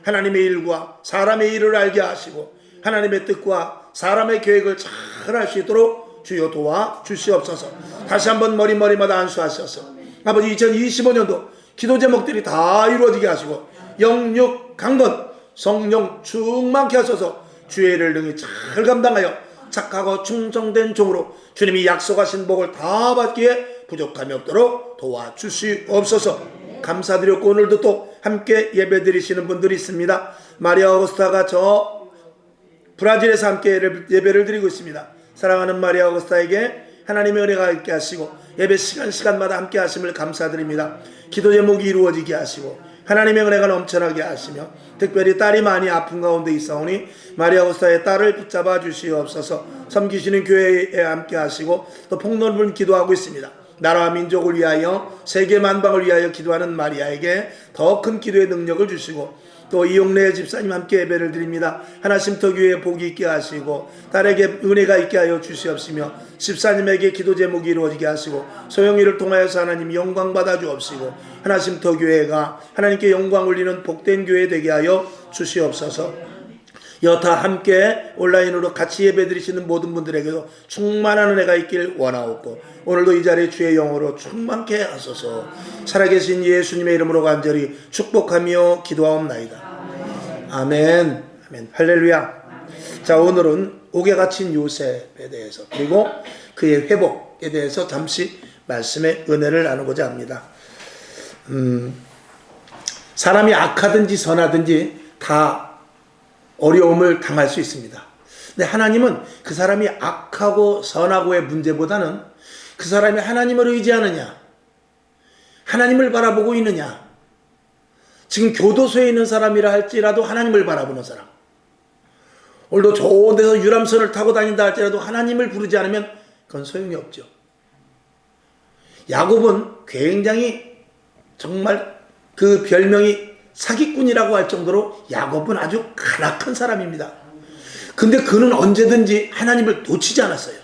하나님의 일과 사람의 일을 알게 하시고 하나님의 뜻과 사람의 계획을 잘 알 수 있도록 주여 도와주시옵소서. 다시 한번 머리마다 안수하셔서 아버지 2025년도 기도 제목들이 다 이루어지게 하시고 영육 강건 성령 충만케 하셔서 주의 일을 능히 잘 감당하여 착하고 충성된 종으로 주님이 약속하신 복을 다 받기에 부족함이 없도록 도와주시옵소서. 감사드렸고 오늘도 또 함께 예배드리시는 분들이 있습니다. 마리아 오거스타가 저 브라질에서 함께 예배를 드리고 있습니다. 사랑하는 마리아 오거스타에게 하나님의 은혜가 있게 하시고 예배 시간마다 함께 하심을 감사드립니다. 기도 제목이 이루어지게 하시고 하나님의 은혜가 넘쳐나게 하시며 특별히 딸이 많이 아픈 가운데 있사오니 마리아 오거스타의 딸을 붙잡아 주시옵소서. 섬기시는 교회에 함께 하시고 또 폭넓은 기도하고 있습니다. 나라와 민족을 위하여 세계 만방을 위하여 기도하는 마리아에게 더 큰 기도의 능력을 주시고 또 이용래 집사님 함께 예배를 드립니다. 하나심터 교회에 복이 있게 하시고 딸에게 은혜가 있게 하여 주시옵시며 집사님에게 기도 제목이 이루어지게 하시고 소영이를 통하여서 하나님 영광 받아 주옵시고 하나심터 교회가 하나님께 영광 올리는 복된 교회 되게 하여 주시옵소서. 여타 함께 온라인으로 같이 예배드리시는 모든 분들에게도 충만한 은혜가 있길 원하옵고 오늘도 이 자리에 주의 영으로 충만케 하소서. 살아계신 예수님의 이름으로 간절히 축복하며 기도하옵나이다. 아멘. 아멘. 할렐루야. 자, 오늘은 옥에 갇힌 요셉에 대해서 그리고 그의 회복에 대해서 잠시 말씀의 은혜를 나누고자 합니다. 사람이 악하든지 선하든지 다 어려움을 당할 수 있습니다. 근데 하나님은 그 사람이 악하고 선하고의 문제보다는 그 사람이 하나님을 의지하느냐, 하나님을 바라보고 있느냐. 지금 교도소에 있는 사람이라 할지라도 하나님을 바라보는 사람, 오늘도 좋은 데서 유람선을 타고 다닌다 할지라도 하나님을 부르지 않으면 그건 소용이 없죠. 야곱은 굉장히 정말 그 별명이 사기꾼이라고 할 정도로 야곱은 아주 간악한 사람입니다. 근데 그는 언제든지 하나님을 놓치지 않았어요.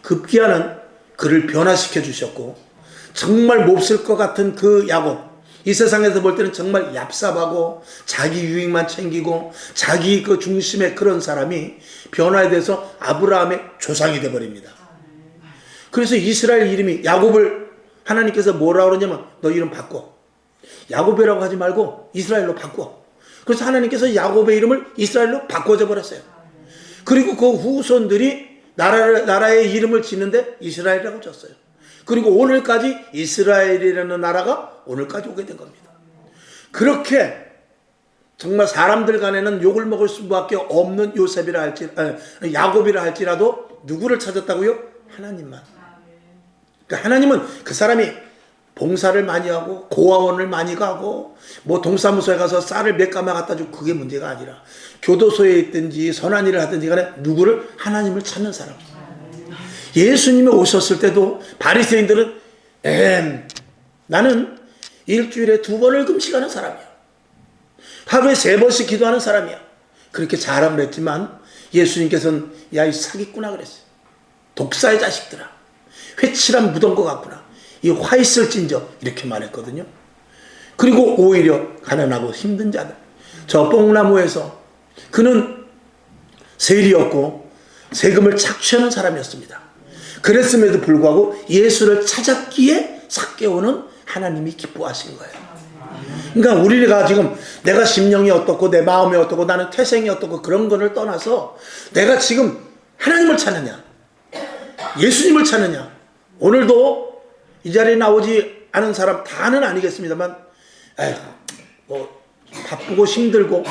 급기야는 그를 변화시켜 주셨고 정말 몹쓸 것 같은 그 야곱, 이 세상에서 볼 때는 정말 얍삽하고 자기 유익만 챙기고 자기 그 중심의 그런 사람이 변화에 대해서 아브라함의 조상이 되어버립니다. 그래서 이스라엘 이름이 야곱을 하나님께서 뭐라고 그러냐면 너 이름 바꿔. 야곱이라고 하지 말고 이스라엘로 바꿔. 그래서 하나님께서 야곱의 이름을 이스라엘로 바꿔줘 버렸어요. 그리고 그 후손들이 나라의 이름을 짓는데 이스라엘이라고 졌어요. 그리고 오늘까지 이스라엘이라는 나라가 오늘까지 오게 된 겁니다. 그렇게 정말 사람들 간에는 욕을 먹을 수밖에 없는 야곱이라 할지라도 누구를 찾았다고요? 하나님만. 그러니까 하나님은 그 사람이 봉사를 많이 하고 고아원을 많이 가고 뭐 동사무소에 가서 쌀을 몇 가마 갖다 주고 그게 문제가 아니라 교도소에 있든지 선한 일을 하든지 간에 누구를? 하나님을 찾는 사람. 예수님이 오셨을 때도 바리새인들은 나는 일주일에 2번을 금식하는 사람이야. 하루에 3번씩 기도하는 사람이야. 그렇게 자랑을 했지만 예수님께서는 야, 이 사기꾼아 그랬어요. 독사의 자식들아. 회칠한 묻은 것 같구나. 이 화 있을진저 이렇게 말했거든요. 그리고 오히려 가난하고 힘든 자들, 저 뽕나무에서 그는 세리였고 세금을 착취하는 사람이었습니다. 그랬음에도 불구하고 예수를 찾았기에 삭개오는 하나님이 기뻐하신 거예요. 그러니까 우리가 지금 내가 심령이 어떻고 내 마음이 어떻고 나는 태생이 어떻고 그런 거를 떠나서 내가 지금 하나님을 찾느냐, 예수님을 찾느냐. 오늘도 이 자리에 나오지 않은 사람 다는 아니겠습니다만 뭐 바쁘고 힘들고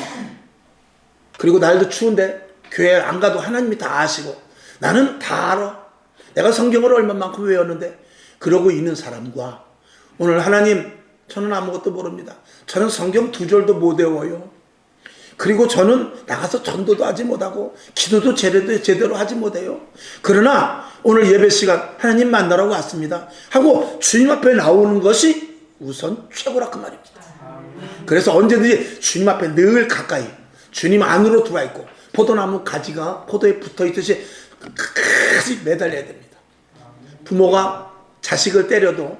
그리고 날도 추운데 교회 안 가도 하나님이 다 아시고 나는 다 알아. 내가 성경을 얼마만큼 외웠는데 그러고 있는 사람과 오늘 하나님 저는 아무것도 모릅니다. 저는 성경 2절도 못 외워요. 그리고 저는 나가서 전도도 하지 못하고 기도도 제대로 하지 못해요. 그러나 오늘 예배 시간 하나님 만나러 왔습니다 하고 주님 앞에 나오는 것이 우선 최고라 그 말입니다. 그래서 언제든지 주님 앞에 늘 가까이 주님 안으로 들어와 있고 포도나무 가지가 포도에 붙어 있듯이 끝까지 매달려야 됩니다. 부모가 자식을 때려도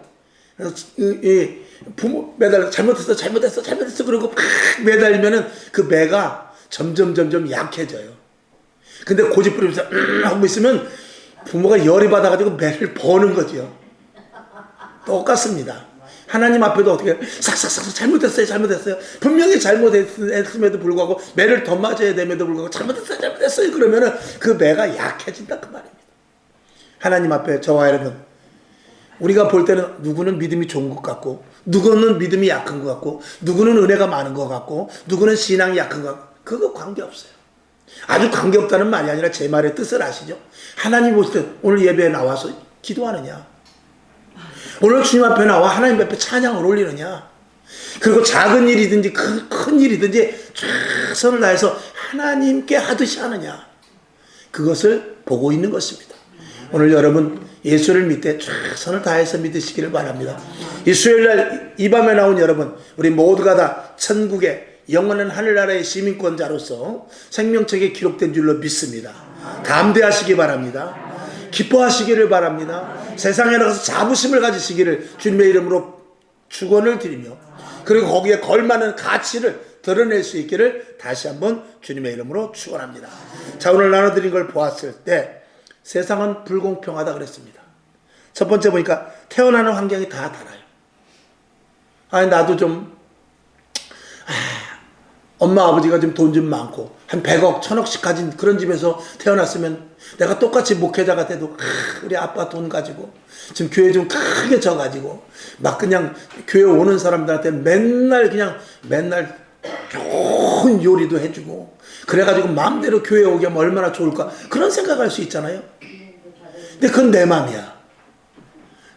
부모 매달려 잘못했어 그러고 막 매달리면은 그 매가 점점 약해져요. 근데 고집 부리면서 하고 있으면 부모가 열이 받아가지고 매를 버는 거죠. 똑같습니다. 하나님 앞에도 어떻게 싹싹 잘못했어요. 분명히 잘못했음에도 불구하고 매를 더 맞아야 됨에도 불구하고 잘못했어요. 그러면은 그 매가 약해진다 그 말입니다. 하나님 앞에 저와 여러분, 우리가 볼 때는 누구는 믿음이 좋은 것 같고, 누구는 믿음이 약한 것 같고, 누구는 은혜가 많은 것 같고, 누구는 신앙이 약한 것 같고, 그거 관계없어요. 아주 관계없다는 말이 아니라 제 말의 뜻을 아시죠? 하나님 보실 때 오늘 예배에 나와서 기도하느냐, 오늘 주님 앞에 나와 하나님 앞에 찬양을 올리느냐, 그리고 작은 일이든지 큰 일이든지 최선을 다해서 하나님께 하듯이 하느냐, 그것을 보고 있는 것입니다. 오늘 여러분 예수를 믿되 최선을 다해서 믿으시기를 바랍니다. 이 수요일날 이 밤에 나온 여러분, 우리 모두가 다 천국의 영원한 하늘나라의 시민권자로서 생명책에 기록된 줄로 믿습니다. 담대하시기 바랍니다. 기뻐하시기를 바랍니다. 세상에 나가서 자부심을 가지시기를 주님의 이름으로 축원을 드리며, 그리고 거기에 걸맞는 가치를 드러낼 수 있기를 다시 한번 주님의 이름으로 축원합니다. 자, 오늘 나눠드린 걸 보았을 때 세상은 불공평하다 그랬습니다. 첫 번째 보니까 태어나는 환경이 다 달라요. 아니 나도 좀 엄마 아버지가 좀 돈 좀 많고 한 100억 1000억씩 가진 그런 집에서 태어났으면 내가 똑같이 목회자가 돼도 우리 아빠 돈 가지고 지금 교회 좀 크게 져가지고 막 그냥 교회 오는 사람들한테 맨날 좋은 요리도 해주고 그래가지고 마음대로 교회 오게 하면 얼마나 좋을까, 그런 생각할 수 있잖아요. 근데 그건 내 맘이야.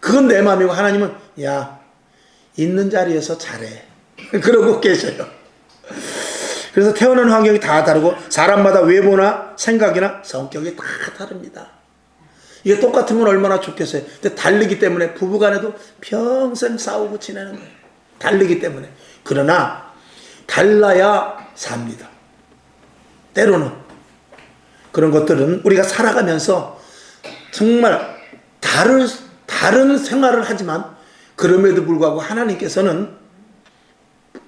그건 내 맘이고 하나님은 야, 있는 자리에서 잘해 그러고 계셔요. 그래서 태어난 환경이 다 다르고 사람마다 외모나 생각이나 성격이 다 다릅니다. 이게 똑같으면 얼마나 좋겠어요. 근데 다르기 때문에 부부간에도 평생 싸우고 지내는 거예요. 다르기 때문에. 그러나 달라야 삽니다. 때로는 그런 것들은 우리가 살아가면서 정말 다른 생활을 하지만 그럼에도 불구하고 하나님께서는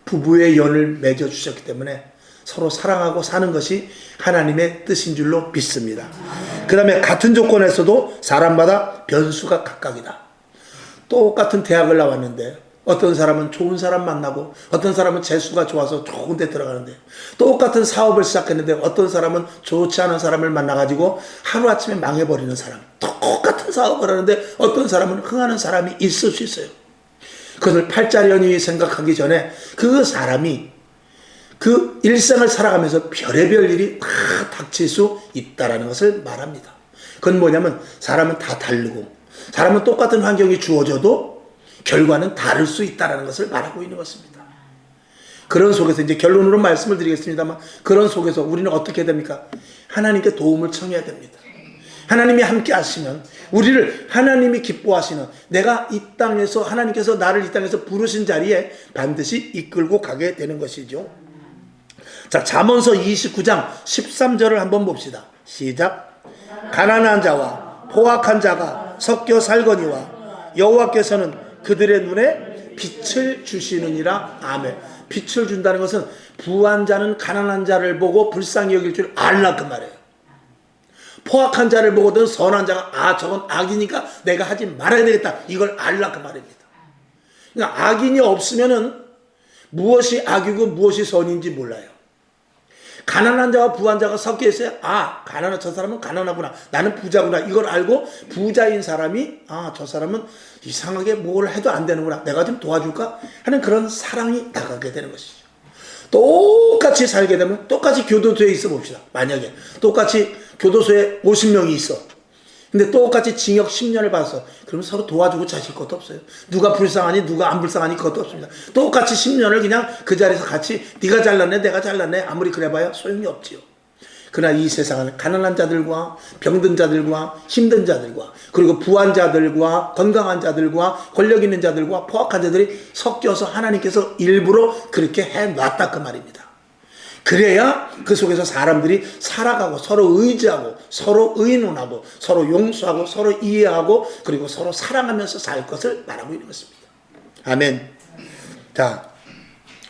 부부의 연을 맺어주셨기 때문에 서로 사랑하고 사는 것이 하나님의 뜻인 줄로 믿습니다. 그 다음에 같은 조건에서도 사람마다 변수가 각각이다. 똑같은 대학을 나왔는데 어떤 사람은 좋은 사람 만나고 어떤 사람은 재수가 좋아서 좋은 데 들어가는데, 똑같은 사업을 시작했는데 어떤 사람은 좋지 않은 사람을 만나가지고 하루아침에 망해버리는 사람, 똑같은 사업을 하는데 어떤 사람은 흥하는 사람이 있을 수 있어요. 그것을 팔자련이 생각하기 전에 그 사람이 그 일생을 살아가면서 별의별 일이 다 닥칠 수 있다는 것을 말합니다. 그건 뭐냐면 사람은 다 다르고 사람은 똑같은 환경이 주어져도 결과는 다를 수 있다는 것을 말하고 있는 것입니다. 그런 속에서 이제 결론으로 말씀을 드리겠습니다만, 그런 속에서 우리는 어떻게 됩니까? 하나님께 도움을 청해야 됩니다. 하나님이 함께 하시면 우리를 하나님이 기뻐하시는, 내가 이 땅에서 하나님께서 나를 이 땅에서 부르신 자리에 반드시 이끌고 가게 되는 것이죠. 자, 잠언서 29장 13절을 한번 봅시다. 시작. 가난한 자와 포악한 자가 섞여 살거니와 여호와께서는 그들의 눈에 빛을 주시느니라. 아멘. 빛을 준다는 것은 부한 자는 가난한 자를 보고 불쌍히 여길 줄 알라 그 말이에요. 포악한 자를 보거든 선한 자가 저건 악이니까 내가 하지 말아야 되겠다, 이걸 알라 그 말입니다. 그러니까 악인이 없으면은 무엇이 악이고 무엇이 선인지 몰라요. 가난한 자와 부한 자가 섞여 있어야 가난한 저 사람은 가난하구나, 나는 부자구나, 이걸 알고 부자인 사람이 저 사람은 이상하게 뭘 해도 안 되는구나, 내가 좀 도와줄까 하는 그런 사랑이 나가게 되는 것이죠. 똑같이 살게 되면, 똑같이 교도소에 있어 봅시다. 만약에 똑같이 교도소에 50명이 있어. 근데 똑같이 징역 10년을 받았어. 그러면 서로 도와주고 자실 것도 없어요. 누가 불쌍하니 누가 안 불쌍하니 그것도 없습니다. 똑같이 10년을 그냥 그 자리에서 같이 네가 잘났네 내가 잘났네 아무리 그래봐야 소용이 없지요. 그러나 이 세상은 가난한 자들과 병든 자들과 힘든 자들과 그리고 부한 자들과 건강한 자들과 권력 있는 자들과 포악한 자들이 섞여서 하나님께서 일부러 그렇게 해놨다 그 말입니다. 그래야 그 속에서 사람들이 살아가고 서로 의지하고 서로 의논하고 서로 용서하고 서로 이해하고 그리고 서로 사랑하면서 살 것을 말하고 있는 것입니다. 아멘. 자,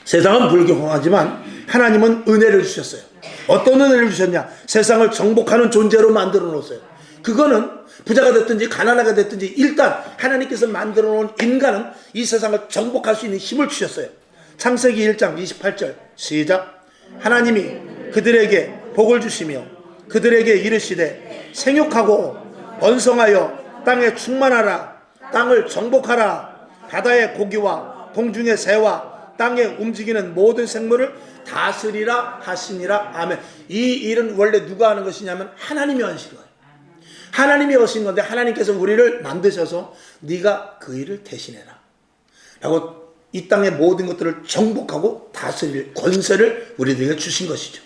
세상은 불경하지만 하나님은 은혜를 주셨어요. 어떤 은혜를 주셨냐? 세상을 정복하는 존재로 만들어 놓았어요. 그거는 부자가 됐든지 가난하게 됐든지 일단 하나님께서 만들어 놓은 인간은 이 세상을 정복할 수 있는 힘을 주셨어요. 창세기 1장 28절 시작. 하나님이 그들에게 복을 주시며 그들에게 이르시되 생육하고 번성하여 땅에 충만하라. 땅을 정복하라. 바다의 고기와 공중의 새와 땅에 움직이는 모든 생물을 다스리라 하시니라. 아멘. 이 일은 원래 누가 하는 것이냐면 하나님이 하신 거예요. 하나님이 하신 건데 하나님께서 우리를 만드셔서 네가 그 일을 대신해라 라고 이 땅의 모든 것들을 정복하고 다스릴 권세를 우리들에게 주신 것이죠.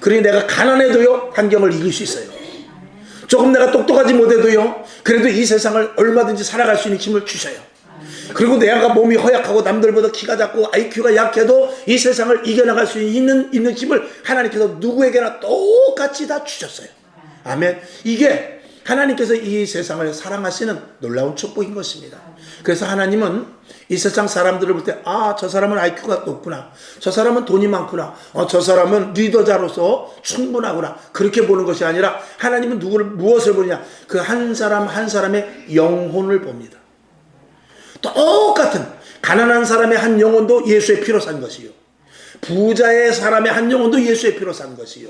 그러니 내가 가난해도요 환경을 이길 수 있어요. 조금 내가 똑똑하지 못해도요 그래도 이 세상을 얼마든지 살아갈 수 있는 힘을 주셔요. 그리고 내가 몸이 허약하고 남들보다 키가 작고 IQ가 약해도 이 세상을 이겨나갈 수 있는 힘을 하나님께서 누구에게나 똑같이 다 주셨어요. 아멘. 이게 하나님께서 이 세상을 사랑하시는 놀라운 축복인 것입니다. 그래서 하나님은 이 세상 사람들을 볼 때 저 사람은 IQ가 높구나, 저 사람은 돈이 많구나, 저 사람은 리더자로서 충분하구나 그렇게 보는 것이 아니라 하나님은 무엇을 보느냐? 그 한 사람 한 사람의 영혼을 봅니다. 똑같은 가난한 사람의 한 영혼도 예수의 피로 산 것이요, 부자의 사람의 한 영혼도 예수의 피로 산 것이요,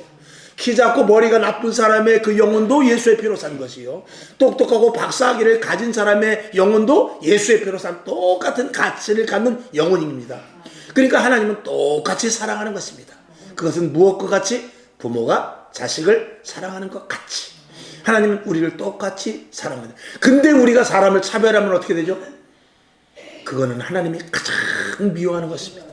키 작고 머리가 나쁜 사람의 그 영혼도 예수의 피로 산 것이요, 똑똑하고 박사학위를 가진 사람의 영혼도 예수의 피로 산 똑같은 가치를 갖는 영혼입니다. 그러니까 하나님은 똑같이 사랑하는 것입니다. 그것은 무엇과 같이? 부모가 자식을 사랑하는 것 같이 하나님은 우리를 똑같이 사랑합니다. 근데 우리가 사람을 차별하면 어떻게 되죠? 그거는 하나님이 가장 미워하는 것입니다.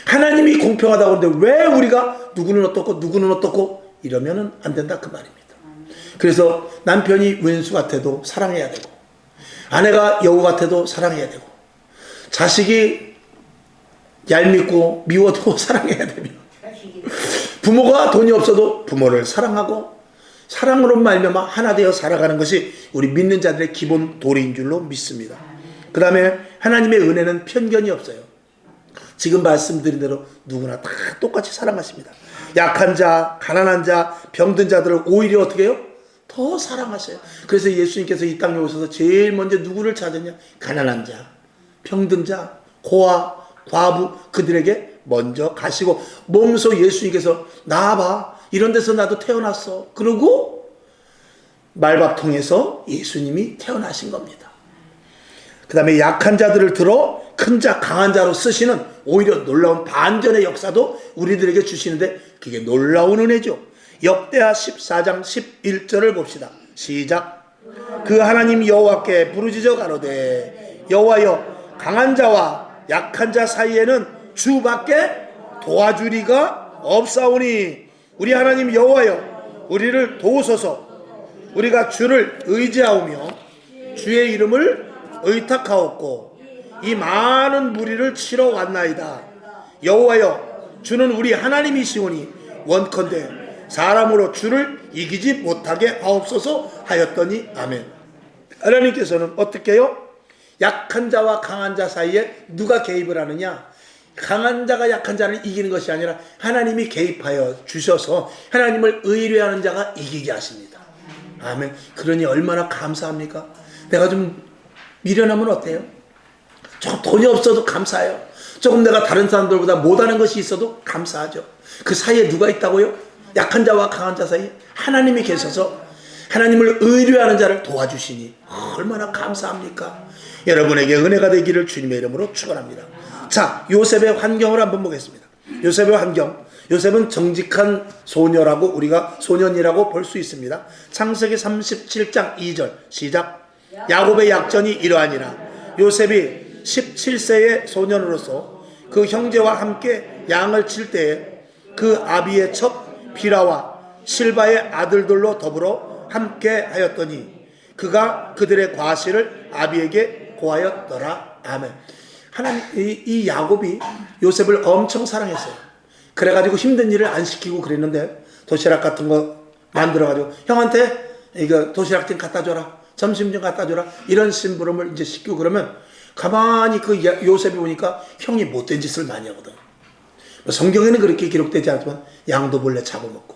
하나님이 공평하다고 하는데 왜 우리가 누구는 어떻고 누구는 어떻고 이러면은 안 된다 그 말입니다. 그래서 남편이 왼수 같아도 사랑해야 되고, 아내가 여우 같아도 사랑해야 되고, 자식이 얄밉고 미워도 사랑해야 되며, 부모가 돈이 없어도 부모를 사랑하고, 사랑으로 말미암아 하나 되어 살아가는 것이 우리 믿는 자들의 기본 도리인 줄로 믿습니다. 그 다음에 하나님의 은혜는 편견이 없어요. 지금 말씀드린 대로 누구나 다 똑같이 사랑하십니다. 약한 자, 가난한 자, 병든 자들을 오히려 어떻게 해요? 더 사랑하세요. 그래서 예수님께서 이 땅에 오셔서 제일 먼저 누구를 찾았냐? 가난한 자, 병든 자, 고아, 과부 그들에게 먼저 가시고, 몸소 예수님께서 나와봐, 이런 데서 나도 태어났어. 그러고 말밥통에서 예수님이 태어나신 겁니다. 그 다음에 약한 자들을 들어 큰 자, 강한 자로 쓰시는 오히려 놀라운 반전의 역사도 우리들에게 주시는데 그게 놀라운 은혜죠. 역대하 14장 11절을 봅시다. 시작. 그 하나님 여호와께 부르짖어 가로되 여호와여, 강한 자와 약한 자 사이에는 주밖에 도와주리가 없사오니 우리 하나님 여호와여, 우리를 도우소서. 우리가 주를 의지하오며 주의 이름을 의탁하옵고 이 많은 무리를 치러 왔나이다. 여호와여, 주는 우리 하나님이시오니 원컨대 사람으로 주를 이기지 못하게 하옵소서 하였더니 아멘. 하나님께서는 어떻게 해요? 약한 자와 강한 자 사이에 누가 개입을 하느냐? 강한 자가 약한 자를 이기는 것이 아니라 하나님이 개입하여 주셔서 하나님을 의뢰하는 자가 이기게 하십니다. 아멘. 그러니 얼마나 감사합니까? 내가 좀 미련하면 어때요? 조금 돈이 없어도 감사해요. 조금 내가 다른 사람들보다 못하는 것이 있어도 감사하죠. 그 사이에 누가 있다고요? 약한 자와 강한 자 사이에 하나님이 계셔서 하나님을 의뢰하는 자를 도와주시니 얼마나 감사합니까? 여러분에게 은혜가 되기를 주님의 이름으로 축원합니다. 자, 요셉의 환경을 한번 보겠습니다. 요셉의 환경. 요셉은 정직한 소녀라고, 우리가 소년이라고 볼 수 있습니다. 창세기 37장 2절 시작. 야곱의 약전이 이러하니라. 요셉이 17세의 소년으로서 그 형제와 함께 양을 칠 때에 그 아비의 첩 비라와 실바의 아들들로 더불어 함께 하였더니 그가 그들의 과실을 아비에게 고하였더라. 아멘. 하나님, 이 야곱이 요셉을 엄청 사랑했어요. 그래가지고 힘든 일을 안 시키고 그랬는데 도시락 같은 거 만들어가지고 형한테 이거 도시락 좀 갖다 줘라, 점심 좀 갖다 줘라, 이런 심부름을 이제 시키고 그러면 가만히 그 요셉이 보니까 형이 못된 짓을 많이 하거든. 성경에는 그렇게 기록되지 않지만 양도 몰래 잡아먹고,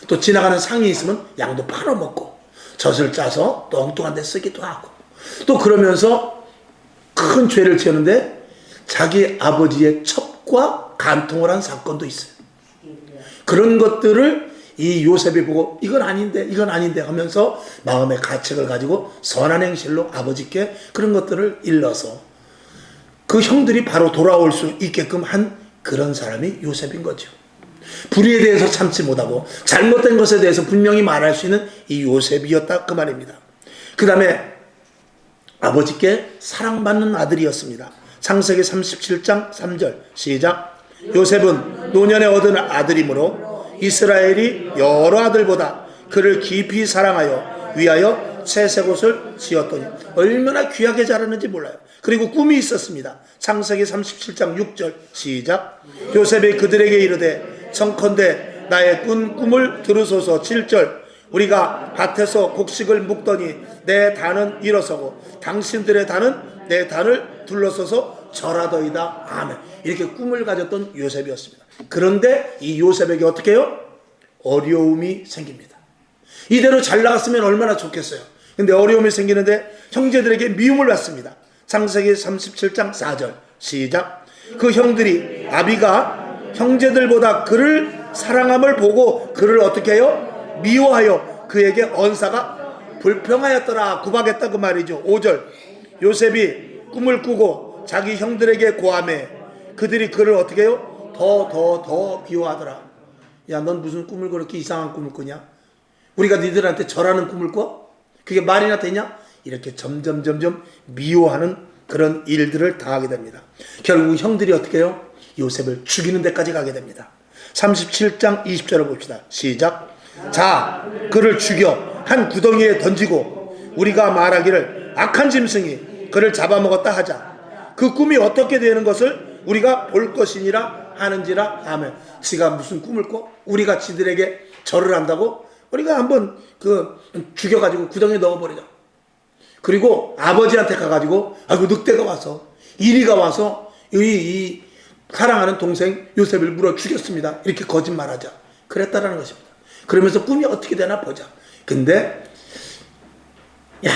또 지나가는 상이 있으면 양도 팔아먹고, 젖을 짜서 또 엉뚱한 데 쓰기도 하고, 또 그러면서 큰 죄를 지었는데 자기 아버지의 첩과 간통을 한 사건도 있어요. 그런 것들을 이 요셉이 보고 이건 아닌데 하면서 마음의 가책을 가지고 선한 행실로 아버지께 그런 것들을 일러서 그 형들이 바로 돌아올 수 있게끔 한 그런 사람이 요셉인 거죠. 불의에 대해서 참지 못하고 잘못된 것에 대해서 분명히 말할 수 있는 이 요셉이었다, 그 말입니다. 그 다음에 아버지께 사랑받는 아들이었습니다. 창세기 37장 3절 시작. 요셉은 노년에 얻은 아들이므로 이스라엘이 여러 아들보다 그를 깊이 사랑하여 위하여 채색 옷을 지었더니, 얼마나 귀하게 자랐는지 몰라요. 그리고 꿈이 있었습니다. 창세기 37장 6절 시작. 요셉이 그들에게 이르되 청컨대 나의 꾼 꿈을 들으소서. 7절. 우리가 밭에서 곡식을 묵더니 내 단은 일어서고 당신들의 단은 내 단을 둘러서서 절하더이다. 아멘. 이렇게 꿈을 가졌던 요셉이었습니다. 그런데 이 요셉에게 어떻게 해요? 어려움이 생깁니다. 이대로 잘 나갔으면 얼마나 좋겠어요. 근데 어려움이 생기는데 형제들에게 미움을 받습니다. 창세기 37장 4절 시작. 그 형들이 아비가 형제들보다 그를 사랑함을 보고 그를 어떻게 해요? 미워하여 그에게 언사가 불평하였더라. 구박했다, 그 말이죠. 5절. 요셉이 꿈을 꾸고 자기 형들에게 고하매 그들이 그를 어떻게 해요? 더 미워하더라. 야, 넌 무슨 꿈을 그렇게 이상한 꿈을 꾸냐? 우리가 니들한테 절하는 꿈을 꿔? 그게 말이나 되냐? 이렇게 점점 미워하는 그런 일들을 당하게 됩니다. 결국 형들이 어떻게 해요? 요셉을 죽이는 데까지 가게 됩니다. 37장 20절을 봅시다. 시작. 자, 그를 죽여 한 구덩이에 던지고 우리가 말하기를 악한 짐승이 그를 잡아먹었다 하자. 그 꿈이 어떻게 되는 것을 우리가 볼 것이니라 하는지라. 아멘. 지가 무슨 꿈을 꿔? 우리가 지들에게 절을 한다고? 우리가 한번 죽여가지고 구덩이에 넣어버리자. 그리고 아버지한테 가가지고 아이고 늑대가 와서 이리가 와서 이 사랑하는 동생 요셉을 물어 죽였습니다. 이렇게 거짓말하자. 그랬다라는 것입니다. 그러면서 꿈이 어떻게 되나 보자. 근데 야,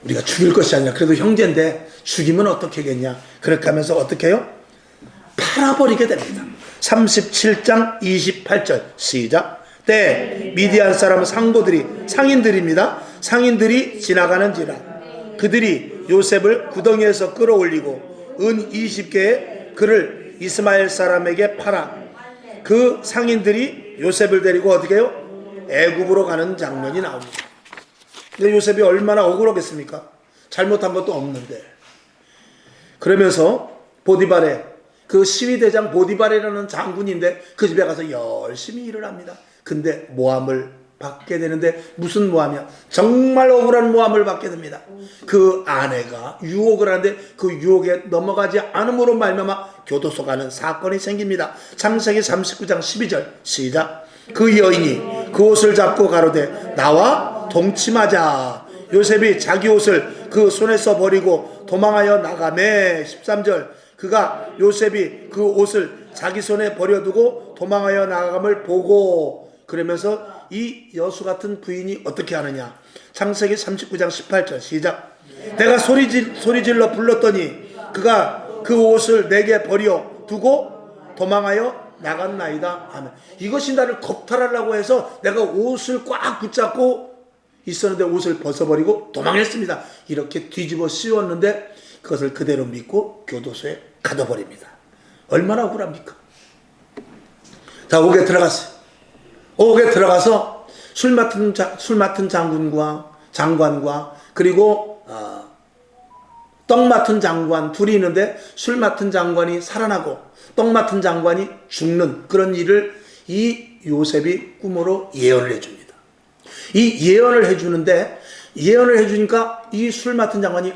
우리가 죽일 것이 아니라 그래도 형제인데 죽이면 어떻게 하겠냐. 그렇게 하면서 어떻게 해요? 팔아버리게 됩니다. 37장 28절 시작. 때 미디안 사람 상인들입니다. 상인들이 지나가는지라 그들이 요셉을 구덩이에서 끌어올리고 은 20개에 그를 이스마엘 사람에게 팔아 그 상인들이 요셉을 데리고 어떻게 해요? 애굽으로 가는 장면이 나옵니다. 근데 요셉이 얼마나 억울하겠습니까? 잘못한 것도 없는데. 그러면서 보디발의 그 시위대장 보디발이라는 장군인데 그 집에 가서 열심히 일을 합니다. 근데 모함을 받게 되는데 무슨 모함이야? 정말 억울한 모함을 받게 됩니다. 그 아내가 유혹을 하는데 그 유혹에 넘어가지 않음으로 말미암아 교도소 가는 사건이 생깁니다. 창세기 39장 12절 시작. 그 여인이 그 옷을 잡고 가로되 나와 동침하자. 요셉이 자기 옷을 그 손에서 버리고 도망하여 나가매. 13절. 그가 요셉이 그 옷을 자기 손에 버려두고 도망하여 나감을 보고, 그러면서 이 여수 같은 부인이 어떻게 하느냐. 창세기 39장 18절 시작. 내가 소리질러 불렀더니 그가 그 옷을 내게 버려 두고 도망하여 나갔나이다. 아멘. 이것이 나를 겁탈하려고 해서 내가 옷을 꽉 붙잡고 있었는데 옷을 벗어버리고 도망했습니다. 이렇게 뒤집어 씌웠는데 그것을 그대로 믿고 교도소에 가둬버립니다. 얼마나 억울합니까? 자, 옥에 들어갔어요. 옥에 들어가서 술 맡은 장관과 그리고 떡 맡은 장관 둘이 있는데 술 맡은 장관이 살아나고 떡 맡은 장관이 죽는 그런 일을 이 요셉이 꿈으로 예언을 해줍니다. 이 예언을 해주는데 예언을 해주니까 이 술 맡은 장관이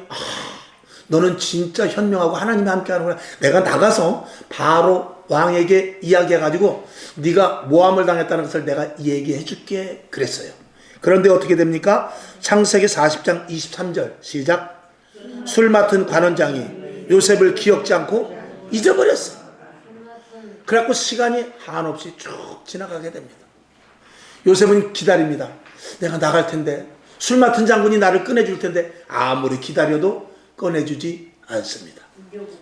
너는 진짜 현명하고 하나님이 함께 하는구나. 내가 나가서 바로 왕에게 이야기해가지고 네가 모함을 당했다는 것을 내가 얘기해 줄게 그랬어요. 그런데 어떻게 됩니까? 창세기 40장 23절 시작. 술 맡은 관원장이 요셉을 기억지 않고 잊어버렸어요. 그래갖고 시간이 한없이 쭉 지나가게 됩니다. 요셉은 기다립니다. 내가 나갈 텐데, 술 맡은 장군이 나를 꺼내줄 텐데 아무리 기다려도 꺼내주지 않습니다.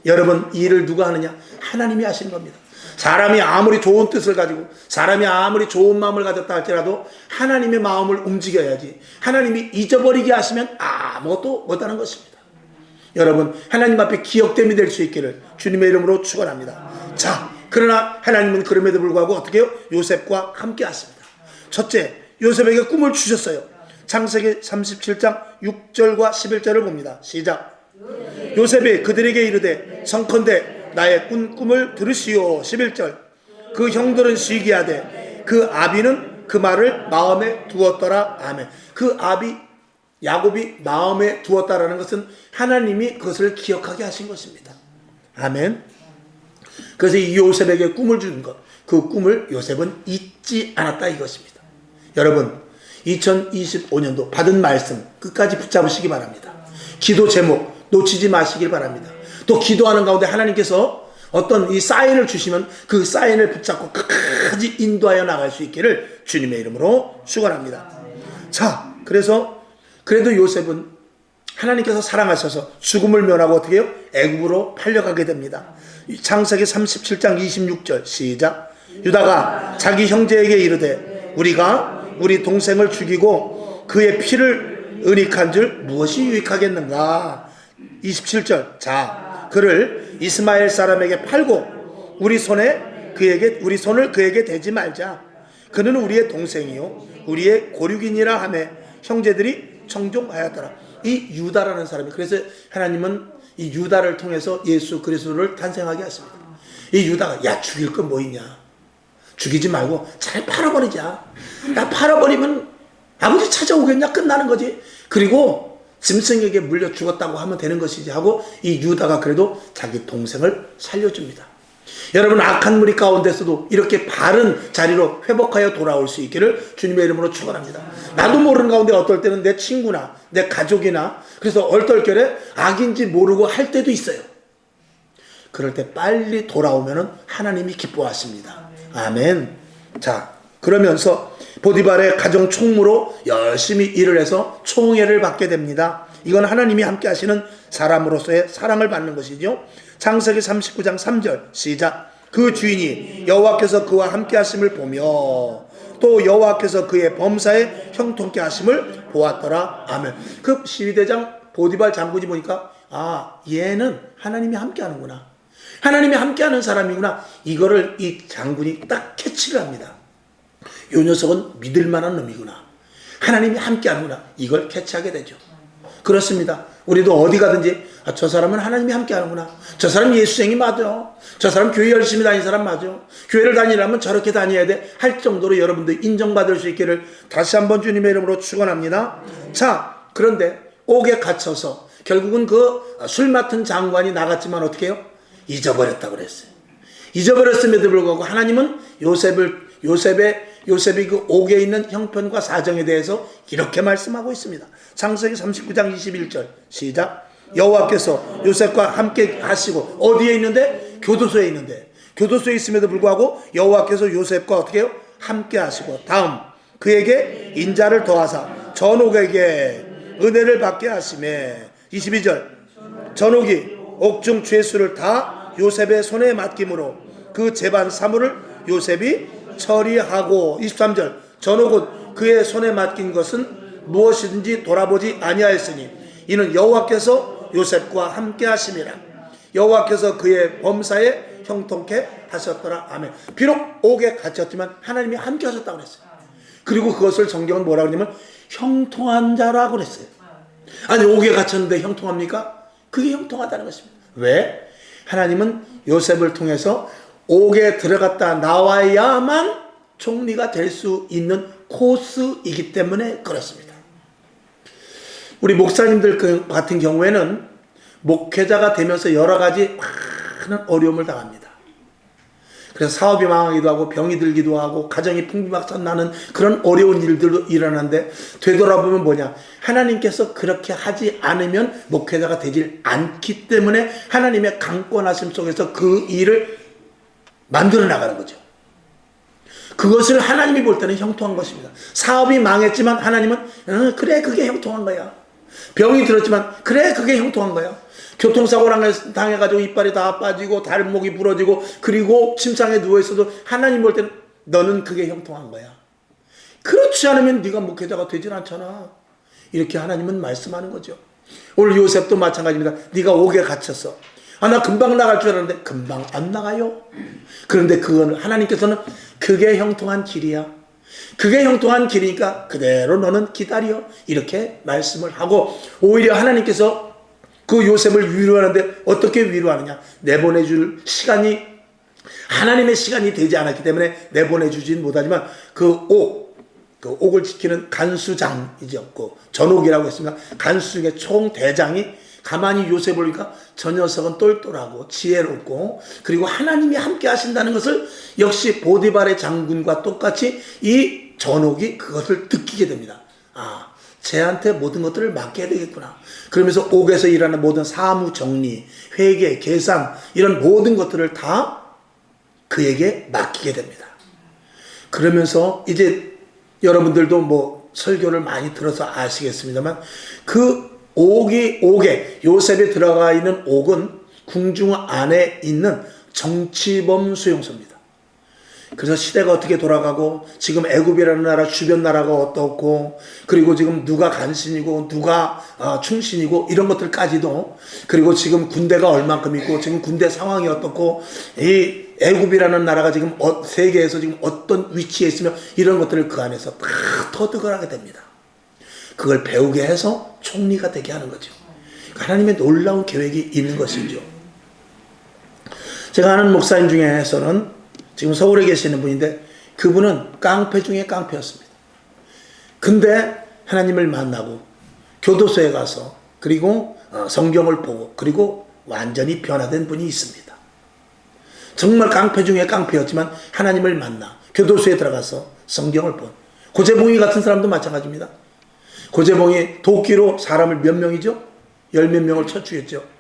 여러분, 이 일을 누가 하느냐? 하나님이 하시는 겁니다. 사람이 아무리 좋은 뜻을 가지고, 사람이 아무리 좋은 마음을 가졌다 할지라도 하나님의 마음을 움직여야지, 하나님이 잊어버리게 하시면 아무것도 못하는 것입니다. 여러분, 하나님 앞에 기억됨이 될 수 있기를 주님의 이름으로 축원합니다. 자, 그러나 하나님은 그럼에도 불구하고 어떻게 해요? 요셉과 함께 하십니다. 첫째, 요셉에게 꿈을 주셨어요. 창세기 37장 6절과 11절을 봅니다. 시작. 요셉이 그들에게 이르되 성컨대 나의 꿈을 들으시오. 11절. 그 형들은 시기하되 그 아비는 그 말을 마음에 두었더라. 아멘. 그 아비 야곱이 마음에 두었다라는 것은 하나님이 그것을 기억하게 하신 것입니다. 아멘. 그래서 이 요셉에게 꿈을 주는 것, 그 꿈을 요셉은 잊지 않았다 이것입니다. 여러분, 2025년도 받은 말씀 끝까지 붙잡으시기 바랍니다. 기도 제목 놓치지 마시길 바랍니다. 또 기도하는 가운데 하나님께서 어떤 이 사인을 주시면 그 사인을 붙잡고 끝까지 인도하여 나갈 수 있기를 주님의 이름으로 축원합니다. 자, 그래도 요셉은 하나님께서 사랑하셔서 죽음을 면하고 어떻게 해요? 애굽으로 팔려가게 됩니다. 창세기 37장 26절 시작. 유다가 자기 형제에게 이르되 우리가 우리 동생을 죽이고 그의 피를 은닉한 줄 무엇이 유익하겠는가. 27절. 자, 그를 이스마엘 사람에게 팔고 우리 손을 그에게 대지 말자. 그는 우리의 동생이요 우리의 고륙이니라 하매 형제들이 청종하였더라. 이 유다라는 사람이, 그래서 하나님은 이 유다를 통해서 예수 그리스도를 탄생하게 하십니다. 이 유다가 야, 죽일 건 뭐 있냐, 죽이지 말고 차라리 팔아버리자. 야, 팔아버리면 아버지 찾아오겠냐, 끝나는 거지. 그리고 짐승에게 물려 죽었다고 하면 되는 것이지 하고 이 유다가 그래도 자기 동생을 살려줍니다. 여러분, 악한 무리 가운데서도 이렇게 바른 자리로 회복하여 돌아올 수 있기를 주님의 이름으로 축원합니다. 나도 모르는 가운데 어떨 때는 내 친구나 내 가족이나 그래서 얼떨결에 악인지 모르고 할 때도 있어요. 그럴 때 빨리 돌아오면 하나님이 기뻐하십니다. 아멘. 자, 그러면서 보디발의 가정 총무로 열심히 일을 해서 총애를 받게 됩니다. 이건 하나님이 함께 하시는 사람으로서의 사랑을 받는 것이죠. 창세기 39장 3절 시작. 그 주인이 여호와께서 그와 함께 하심을 보며 또 여호와께서 그의 범사에 형통케 하심을 보았더라. 아멘. 그 시위대장 보디발 장군이 보니까 얘는 하나님이 함께 하는구나, 하나님이 함께 하는 사람이구나. 이거를 이 장군이 딱 캐치를 합니다. 요 녀석은 믿을 만한 놈이구나, 하나님이 함께 하는구나. 이걸 캐치하게 되죠. 그렇습니다. 우리도 어디 가든지 저 사람은 하나님이 함께 하는구나, 저 사람 예수생이 맞아, 저 사람 교회 열심히 다니는 사람 맞아, 교회를 다니려면 저렇게 다녀야 돼 할 정도로 여러분들 인정받을 수 있기를 다시 한번 주님의 이름으로 축원합니다. 자, 그런데 옥에 갇혀서 결국은 그 술 맡은 장관이 나갔지만 어떻게 해요? 잊어버렸다고 그랬어요. 잊어버렸음에도 불구하고 하나님은 요셉이 그 옥에 있는 형편과 사정에 대해서 이렇게 말씀하고 있습니다. 창세기 39장 21절 시작. 여호와께서 요셉과 함께 하시고 어디에 있는데? 교도소에 있는데, 교도소에 있음에도 불구하고 여호와께서 요셉과 어떻게 해요? 함께 하시고 다음 그에게 인자를 더하사 전옥에게 은혜를 받게 하시매. 22절. 전옥이 옥중 죄수를 다 요셉의 손에 맡김으로 그 재반 사물을 요셉이 처리하고. 23절. 전옥은 그의 손에 맡긴 것은 무엇이든지 돌아보지 아니하였으니 이는 여호와께서 요셉과 함께 하심이라. 여호와께서 그의 범사에 형통케 하셨더라. 아멘. 비록 옥에 갇혔지만 하나님이 함께 하셨다고 그랬어요. 그리고 그것을 성경은 뭐라고 그러냐면 형통한 자라고 그랬어요. 아니, 옥에 갇혔는데 형통합니까? 그게 형통하다는 것입니다. 왜? 하나님은 요셉을 통해서 옥에 들어갔다 나와야만 총리가 될 수 있는 코스이기 때문에 그렇습니다. 우리 목사님들 같은 경우에는 목회자가 되면서 여러 가지 많은 어려움을 당합니다. 그래서 사업이 망하기도 하고 병이 들기도 하고 가정이 풍비박산 나는 그런 어려운 일들도 일어나는데 되돌아보면 뭐냐? 하나님께서 그렇게 하지 않으면 목회자가 되질 않기 때문에 하나님의 강권하심 속에서 그 일을 만들어 나가는 거죠. 그것을 하나님이 볼 때는 형통한 것입니다. 사업이 망했지만 하나님은 그래 그게 형통한 거야. 병이 들었지만 그래 그게 형통한 거야. 교통사고 당해가지고 이빨이 다 빠지고 다리목이 부러지고 그리고 침상에 누워있어도 하나님 볼 때는 너는 그게 형통한 거야. 그렇지 않으면 네가 목회자가 되질 않잖아. 이렇게 하나님은 말씀하는 거죠. 오늘 요셉도 마찬가지입니다. 네가 옥에 갇혔어. 나 금방 나갈 줄 알았는데 금방 안 나가요. 그런데 그건 하나님께서는 그게 형통한 길이야. 그게 형통한 길이니까 그대로 너는 기다려. 이렇게 말씀을 하고 오히려 하나님께서 그 요셉을 위로하는데 어떻게 위로하느냐? 내보내줄 시간이 하나님의 시간이 되지 않았기 때문에 내보내주진 못하지만 그 옥을 지키는 간수장이죠. 그 전옥이라고 했습니다. 간수 중에 총대장이 가만히 요셉을 보니까 저 녀석은 똘똘하고 지혜롭고 그리고 하나님이 함께 하신다는 것을 역시 보디발의 장군과 똑같이 이 전옥이 그것을 느끼게 됩니다. 쟤한테 모든 것들을 맡겨야 되겠구나. 그러면서 옥에서 일하는 모든 사무 정리, 회계, 계산 이런 모든 것들을 다 그에게 맡기게 됩니다. 그러면서 이제 여러분들도 뭐 설교를 많이 들어서 아시겠습니다만 그 옥에 요셉이 들어가 있는 옥은 궁중 안에 있는 정치범 수용소입니다. 그래서 시대가 어떻게 돌아가고 지금 애굽이라는 나라 주변 나라가 어떻고 그리고 지금 누가 간신이고 누가 충신이고 이런 것들까지도 그리고 지금 군대가 얼만큼 있고 지금 군대 상황이 어떻고 이 애굽이라는 나라가 지금 세계에서 지금 어떤 위치에 있으며 이런 것들을 그 안에서 다 터득을 됩니다. 그걸 배우게 해서 총리가 되게 하는 거죠. 하나님의 놀라운 계획이 있는 것이죠. 제가 아는 목사님 중에서는 지금 서울에 계시는 분인데 그분은 깡패 중에 깡패였습니다. 근데 하나님을 만나고 교도소에 가서 그리고 성경을 보고 그리고 완전히 변화된 분이 있습니다. 정말 깡패 중에 깡패였지만 하나님을 만나 교도소에 들어가서 성경을 본 고재봉이 같은 사람도 마찬가지입니다. 고재봉이 도끼로 사람을 몇 명이죠? 10몇 명을 쳐 죽였죠.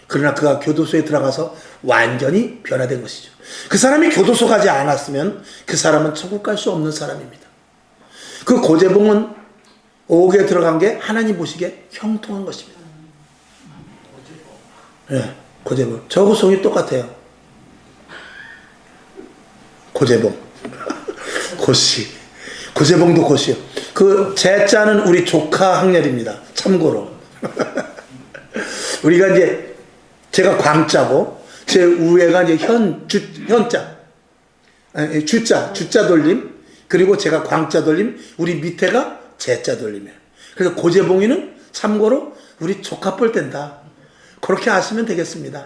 그러나 그가 교도소에 들어가서 완전히 변화된 것이죠. 그 사람이 교도소 가지 않았으면 그 사람은 천국 갈 수 없는 사람입니다. 그 고재봉은 옥에 들어간 게 하나님 보시기에 형통한 것입니다. 네, 고재봉. 저하고 성이 똑같아요. 고재봉. 고씨. 고재봉도 고씨요. 그 제자는 우리 조카 학렬입니다. 참고로. 우리가 이제 제가 광자고 제 우애가 이제 현자, 주자 돌림, 그리고 제가 광자 돌림, 우리 밑에가 제자 돌림이에요. 그래서 고재봉이는 참고로 우리 조카뻘 된다. 그렇게 아시면 되겠습니다.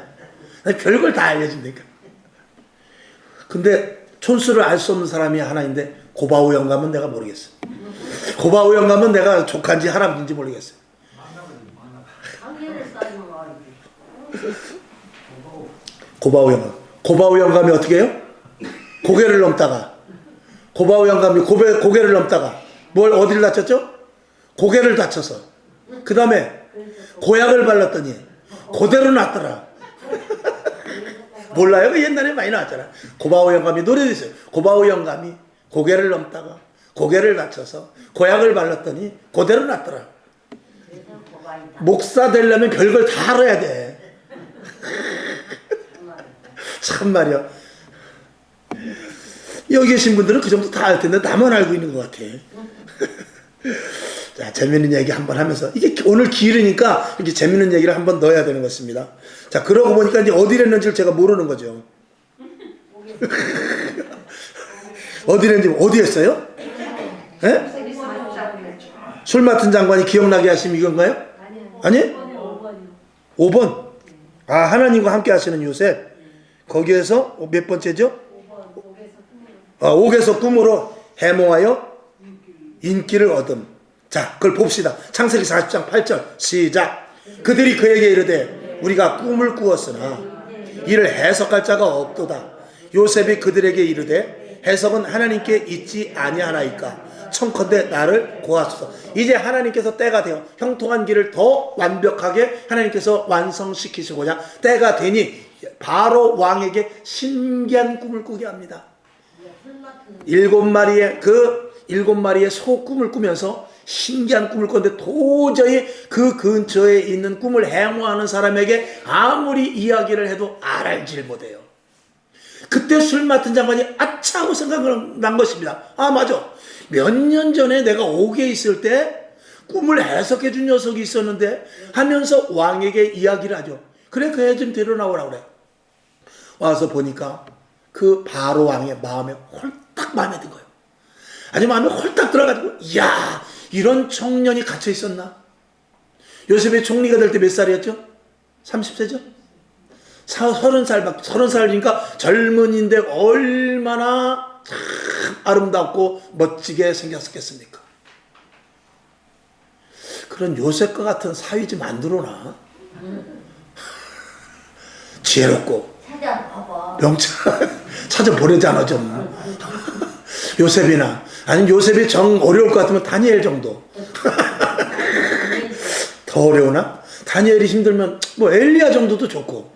별걸 다 알려준다니까. 근데 촌수를 알 수 없는 사람이 하나인데 고바우 영감은 내가 모르겠어. 고바우 영감은 내가 조카인지 할아버지인지 모르겠어요. 고바우 영감이 어떻게 해요? 고개를 넘다가 고바우 영감이 고개를 넘다가 어디를 다쳤죠? 고개를 다쳐서 그 다음에 고약을 발랐더니 그대로 낫더라. 몰라요? 그 옛날에 많이 나왔잖아. 고바우 영감이 노래도 있어요. 고바우 영감이 고개를 넘다가 고개를 다쳐서 고약을 발랐더니 그대로 낫더라. 목사 되려면 별걸 다 알아야 돼. 참말이야. 여기 계신 분들은 그 정도 다 알 텐데 나만 알고 있는 것 같아. 자, 재밌는 얘기 한번 하면서 이게 오늘 길으니까 이렇게 재밌는 얘기를 한번 넣어야 되는 것입니다. 자, 그러고 보니까 이제 어디를 했는지를 제가 모르는 거죠. 어디를 했는지 어디 했어요? 네? 술 맡은 장관이 기억나게 하시면 이건가요? 아니? 5번. 하나님과 함께 하시는 요셉. 거기에서 몇 번째죠? 옥에서 꿈으로 해몽하여 인기를 얻음. 자, 그걸 봅시다. 창세기 40장 8절 시작. 그들이 그에게 이르되 우리가 꿈을 꾸었으나 이를 해석할 자가 없도다. 요셉이 그들에게 이르되 해석은 하나님께 있지 아니하나이까. 청컨대 나를 고하소서. 이제 하나님께서 때가 되어 형통한 길을 더 완벽하게 하나님께서 완성시키시고자 때가 되니 바로 왕에게 신기한 꿈을 꾸게 합니다. 7마리의 소 꿈을 꾸면서 신기한 꿈을 꿨는데 도저히 그 근처에 있는 꿈을 해몽하는 사람에게 아무리 이야기를 해도 알아질 못해요. 그때 술 맡은 장관이 아차 하고 생각을 난 것입니다. 아, 맞아. 몇 년 전에 내가 옥에 있을 때 꿈을 해석해 준 녀석이 있었는데 하면서 왕에게 이야기를 하죠. 그래, 그 애 좀 데려나오라 그래. 와서 보니까 그 바로 왕의 마음에 홀딱 마음에 든 거예요. 아주 마음에 홀딱 들어가지고, 이야, 이런 청년이 갇혀 있었나? 요셉이 총리가 될 때 몇 살이었죠? 30세죠? 30살이니까 젊은이인데 얼마나 참 아름답고 멋지게 생겼었겠습니까? 그런 요셉과 같은 사위 좀 만들어놔. 지혜롭고 명찰 찾아보내잖아 좀. 요셉이나 아니면 요셉이 정 어려울 것 같으면 다니엘 정도. 더 어려우나? 다니엘이 힘들면 뭐 엘리야 정도도 좋고.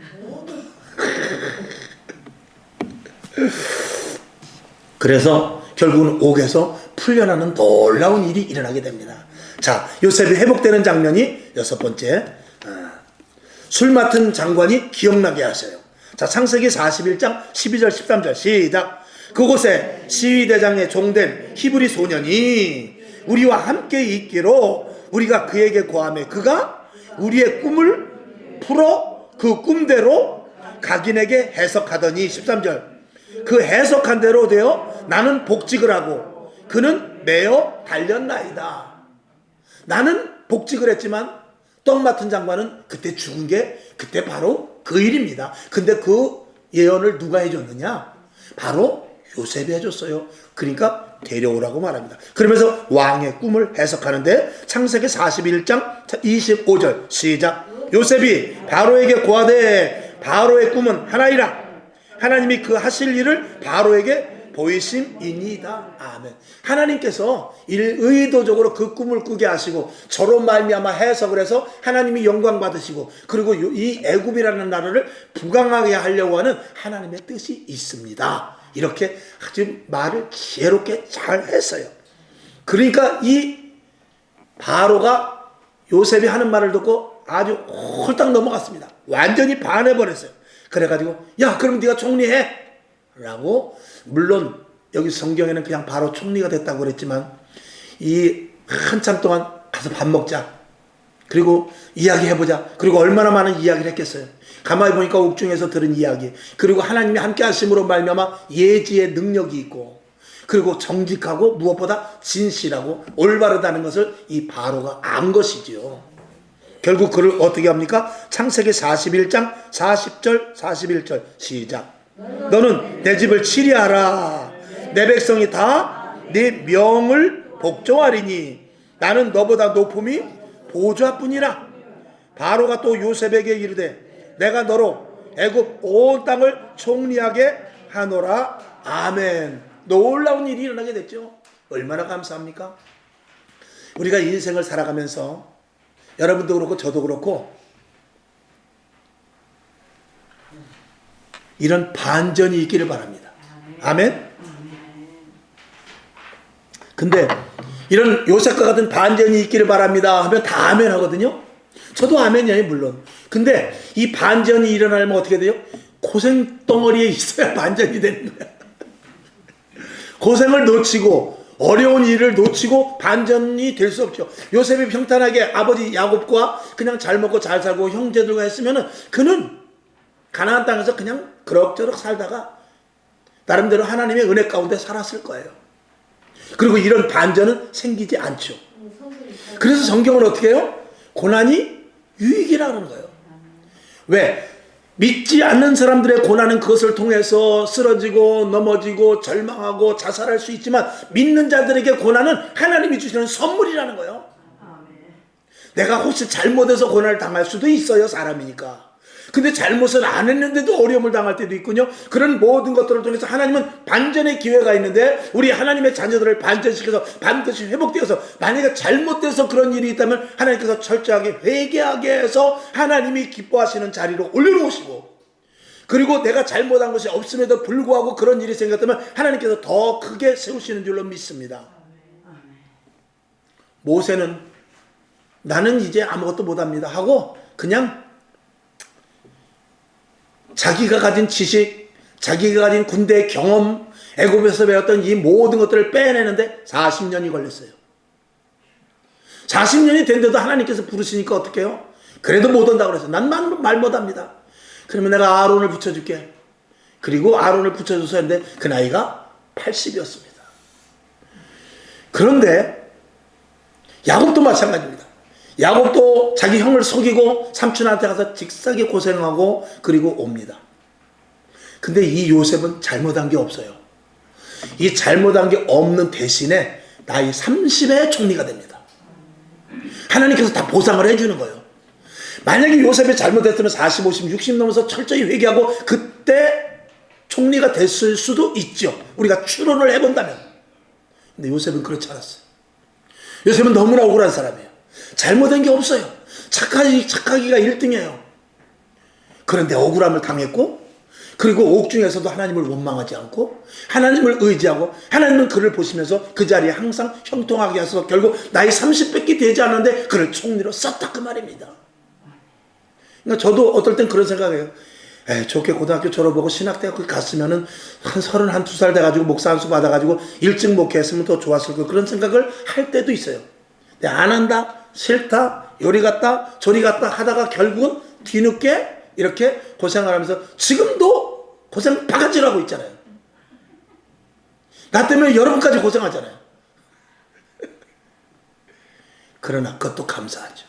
그래서 결국은 옥에서 풀려나는 놀라운 일이 일어나게 됩니다. 자, 요셉이 회복되는 장면이 6번째. 술 맡은 장관이 기억나게 하셔요. 자, 창세기 41장 12절 13절 시작. 그곳에 시위대장의 종된 히브리 소년이 우리와 함께 있기로 우리가 그에게 고하매 그가 우리의 꿈을 풀어 그 꿈대로 각인에게 해석하더니 13절. 그 해석한 대로 되어 나는 복직을 하고 그는 매어 달렸나이다. 나는 복직을 했지만 떡 맡은 장관은 그때 죽은 게 그때 바로 그 일입니다. 근데 그 예언을 누가 해줬느냐? 바로 요셉이 해줬어요. 그러니까 데려오라고 말합니다. 그러면서 왕의 꿈을 해석하는데 창세기 41장 25절 시작. 요셉이 바로에게 고하되 바로의 꿈은 하나이라. 하나님이 그 하실 일을 바로에게 보이심이니이다. 아멘. 하나님께서 의도적으로 그 꿈을 꾸게 하시고 저로 말미암아 해석을 해서 하나님이 영광 받으시고 그리고 이 애굽이라는 나라를 부강하게 하려고 하는 하나님의 뜻이 있습니다. 이렇게 아주 말을 지혜롭게 잘 했어요. 그러니까 이 바로가 요셉이 하는 말을 듣고 아주 홀딱 넘어갔습니다. 완전히 반해버렸어요. 그래가지고 야, 그럼 네가 총리해 라고. 물론 여기 성경에는 그냥 바로 총리가 됐다고 그랬지만 이 한참 동안 가서 밥 먹자, 그리고 이야기해보자, 그리고 얼마나 많은 이야기를 했겠어요. 가만히 보니까 옥중에서 들은 이야기, 그리고 하나님이 함께 하심으로 말미암아 예지의 능력이 있고, 그리고 정직하고 무엇보다 진실하고 올바르다는 것을 이 바로가 안 것이지요. 결국 그를 어떻게 합니까? 창세기 41장 40절 41절 시작. 너는 내 집을 치리하라. 내 백성이 다 네 명을 복종하리니 나는 너보다 높음이 보좌뿐이라. 바로가 또 요셉에게 이르되 내가 너로 애굽 온 땅을 총리하게 하노라. 아멘. 놀라운 일이 일어나게 됐죠. 얼마나 감사합니까? 우리가 인생을 살아가면서 여러분도 그렇고 저도 그렇고 이런 반전이 있기를 바랍니다. 아멘. 근데 이런 요셉과 같은 반전이 있기를 바랍니다 하면 다 아멘 하거든요. 저도 아멘이에요, 물론. 근데 이 반전이 일어나면 어떻게 돼요? 고생 덩어리에 있어야 반전이 되는 거야. 고생을 놓치고 어려운 일을 놓치고 반전이 될 수 없죠. 요셉이 평탄하게 아버지 야곱과 그냥 잘 먹고 잘 살고 형제들과 했으면은 그는 가나안 땅에서 그냥 그럭저럭 살다가 나름대로 하나님의 은혜 가운데 살았을 거예요. 그리고 이런 반전은 생기지 않죠. 그래서 성경은 어떻게 해요? 고난이 유익이라는 거예요. 왜? 믿지 않는 사람들의 고난은 그것을 통해서 쓰러지고 넘어지고 절망하고 자살할 수 있지만 믿는 자들에게 고난은 하나님이 주시는 선물이라는 거예요. 내가 혹시 잘못해서 고난을 당할 수도 있어요, 사람이니까. 근데 잘못을 안 했는데도 어려움을 당할 때도 있군요. 그런 모든 것들을 통해서 하나님은 반전의 기회가 있는데 우리 하나님의 자녀들을 반전시켜서 반드시 회복되어서 만약에 잘못돼서 그런 일이 있다면 하나님께서 철저하게 회개하게 해서 하나님이 기뻐하시는 자리로 올려놓으시고, 그리고 내가 잘못한 것이 없음에도 불구하고 그런 일이 생겼다면 하나님께서 더 크게 세우시는 줄로 믿습니다. 모세는 나는 이제 아무것도 못합니다 하고 그냥 자기가 가진 지식, 자기가 가진 군대 경험, 애굽에서 배웠던 이 모든 것들을 빼내는데 40년이 걸렸어요. 40년이 된데도 하나님께서 부르시니까 어떻게 해요? 그래도 못한다고 그랬어요. 난 말 못합니다. 그러면 내가 아론을 붙여줄게. 그리고 아론을 붙여줘서 했는데 그 나이가 80이었습니다. 그런데 야곱도 마찬가지입니다. 야곱도 자기 형을 속이고 삼촌한테 가서 직사게 고생하고 그리고 옵니다. 근데 이 요셉은 잘못한 게 없어요. 이 잘못한 게 없는 대신에 나이 30에 총리가 됩니다. 하나님께서 다 보상을 해주는 거예요. 만약에 요셉이 잘못했으면 40, 50, 60 넘어서 철저히 회개하고 그때 총리가 됐을 수도 있죠. 우리가 추론을 해본다면. 근데 요셉은 그렇지 않았어요. 요셉은 너무나 억울한 사람이에요. 잘못한 게 없어요. 착하기가 1등이에요. 그런데 억울함을 당했고, 그리고 옥중에서도 하나님을 원망하지 않고 하나님을 의지하고 하나님은 그를 보시면서 그 자리에 항상 형통하게 하셔서 결국 나이 30밖에 되지 않았는데 그를 총리로 썼다 그 말입니다. 그러니까 저도 어떨 땐 그런 생각해요. 좋게 고등학교 졸업하고 신학대학교 갔으면은 한 32살 돼가지고 목사 안수 받아가지고 일찍 목회했으면 더 좋았을 거, 그런 생각을 할 때도 있어요. 근데 안 한다, 싫다, 요리 갔다 저리 갔다 하다가 결국은 뒤늦게 이렇게 고생을 하면서 지금도 고생 바가지로 하고 있잖아요. 나 때문에 여러분까지 고생하잖아요. 그러나 그것도 감사하죠.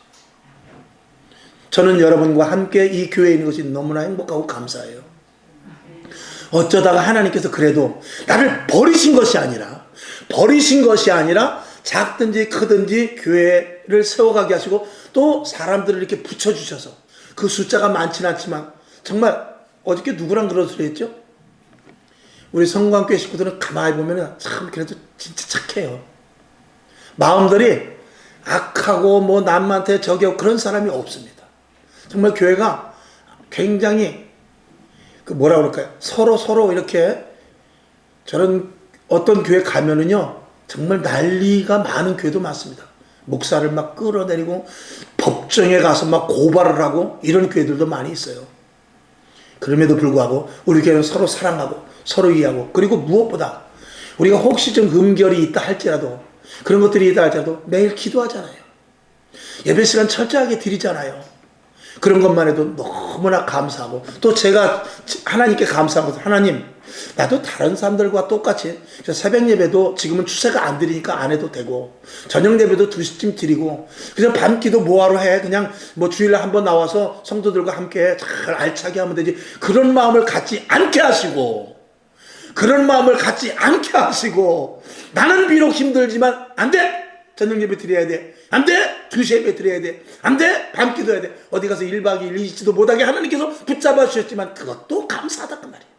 저는 여러분과 함께 이 교회에 있는 것이 너무나 행복하고 감사해요. 어쩌다가 하나님께서 그래도 나를 버리신 것이 아니라 작든지 크든지 교회를 세워가게 하시고 또 사람들을 이렇게 붙여주셔서, 그 숫자가 많지는 않지만 정말 어저께 누구랑 그런 소리 했죠? 우리 성광교회 식구들은 가만히 보면 참 그래도 진짜 착해요. 마음들이 악하고 뭐 남한테 저기하고 그런 사람이 없습니다. 정말 교회가 굉장히 뭐라 그럴까요? 서로 이렇게, 저는 어떤 교회 가면은요 정말 난리가 많은 교회도 많습니다. 목사를 막 끌어내리고 법정에 가서 막 고발을 하고 이런 교회들도 많이 있어요. 그럼에도 불구하고 우리 교회는 서로 사랑하고 서로 이해하고, 그리고 무엇보다 우리가 혹시 좀 음결이 있다 할지라도, 그런 것들이 있다 할지라도 매일 기도하잖아요. 예배 시간 철저하게 드리잖아요. 그런 것만 해도 너무나 감사하고, 또 제가 하나님께 감사한 것은, 하나님 나도 다른 사람들과 똑같이 새벽 예배도 지금은 추세가 안 드리니까 안 해도 되고, 저녁 예배도 2시쯤 드리고, 그냥 밤기도 뭐하러 해, 그냥 뭐 주일날 한번 나와서 성도들과 함께 잘 알차게 하면 되지. 그런 마음을 갖지 않게 하시고, 나는 비록 힘들지만 안 돼, 저녁 예배 드려야 돼, 안 돼, 2시 예배 드려야 돼, 안 돼, 밤 기도해야 돼, 어디 가서 1박 2일 있지도 못하게 하나님께서 붙잡아 주셨지만 그것도 감사하다 그 말이에요.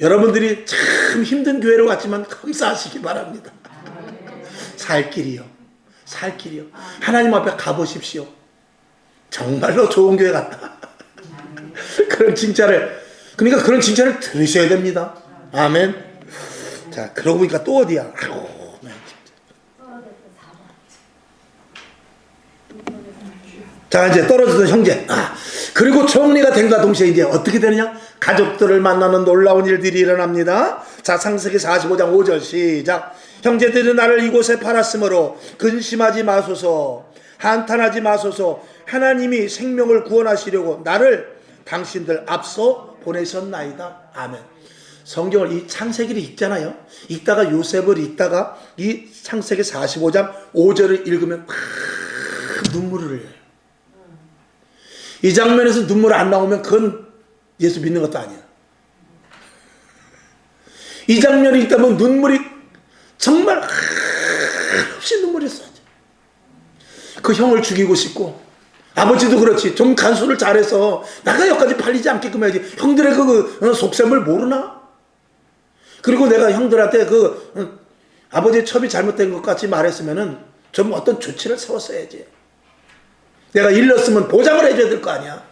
여러분들이 참 힘든 교회로 왔지만 감사하시기 바랍니다. 살 길이요. 하나님 앞에 가보십시오. 정말로 좋은 교회 같다. 그런 칭찬을 들으셔야 됩니다. 아멘. 자, 그러고 보니까 또 어디야? 아이고, 자, 이제 떨어지던 형제. 그리고 총리가 된과 동시에 이제 어떻게 되느냐? 가족들을 만나는 놀라운 일들이 일어납니다. 자, 창세기 45장 5절 시작. 형제들이 나를 이곳에 팔았으므로 근심하지 마소서, 한탄하지 마소서. 하나님이 생명을 구원하시려고 나를 당신들 앞서 보내셨나이다. 아멘. 성경을 이 창세기를 읽잖아요. 읽다가 요셉을 읽다가 이 창세기 45장 5절을 읽으면 눈물을 흘려요. 이 장면에서 눈물 안 나오면 그건 예수 믿는 것도 아니야. 이 장면을 읽다 보면 눈물이 정말 없이 눈물이 쏟아져. 그 형을 죽이고 싶고 아버지도 그렇지. 좀 간수를 잘해서 나가 여기까지 팔리지 않게끔 해야지. 형들의 속셈을 모르나? 그리고 내가 형들한테 아버지의 첩이 잘못된 것 같이 말했으면은 좀 어떤 조치를 세웠어야지. 내가 일렀으면 보장을 해줘야 될 거 아니야.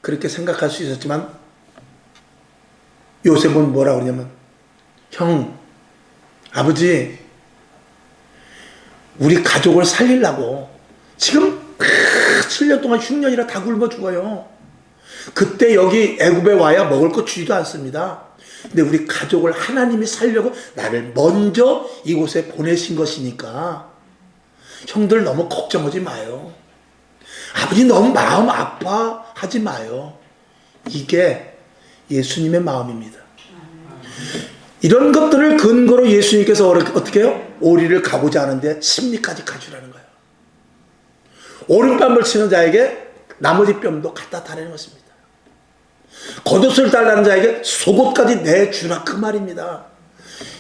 그렇게 생각할 수 있었지만 요셉은 뭐라 그러냐면, 형, 아버지, 우리 가족을 살리려고 지금 7년 동안 흉년이라 다 굶어 죽어요. 그때 여기 애굽에 와야 먹을 거 주지도 않습니다. 근데 우리 가족을 하나님이 살려고 나를 먼저 이곳에 보내신 것이니까 형들 너무 걱정하지 마요. 아버지 너무 마음 아파하지 마요. 이게 예수님의 마음입니다. 이런 것들을 근거로 예수님께서 어떻게 해요? 오리를 가고자 하는데 심리까지 가주라는 거예요. 오른뺨을 치는 자에게 나머지 뺨도 갖다 달라는 것입니다. 겉옷을 달라는 자에게 속옷까지 내주라, 그 말입니다.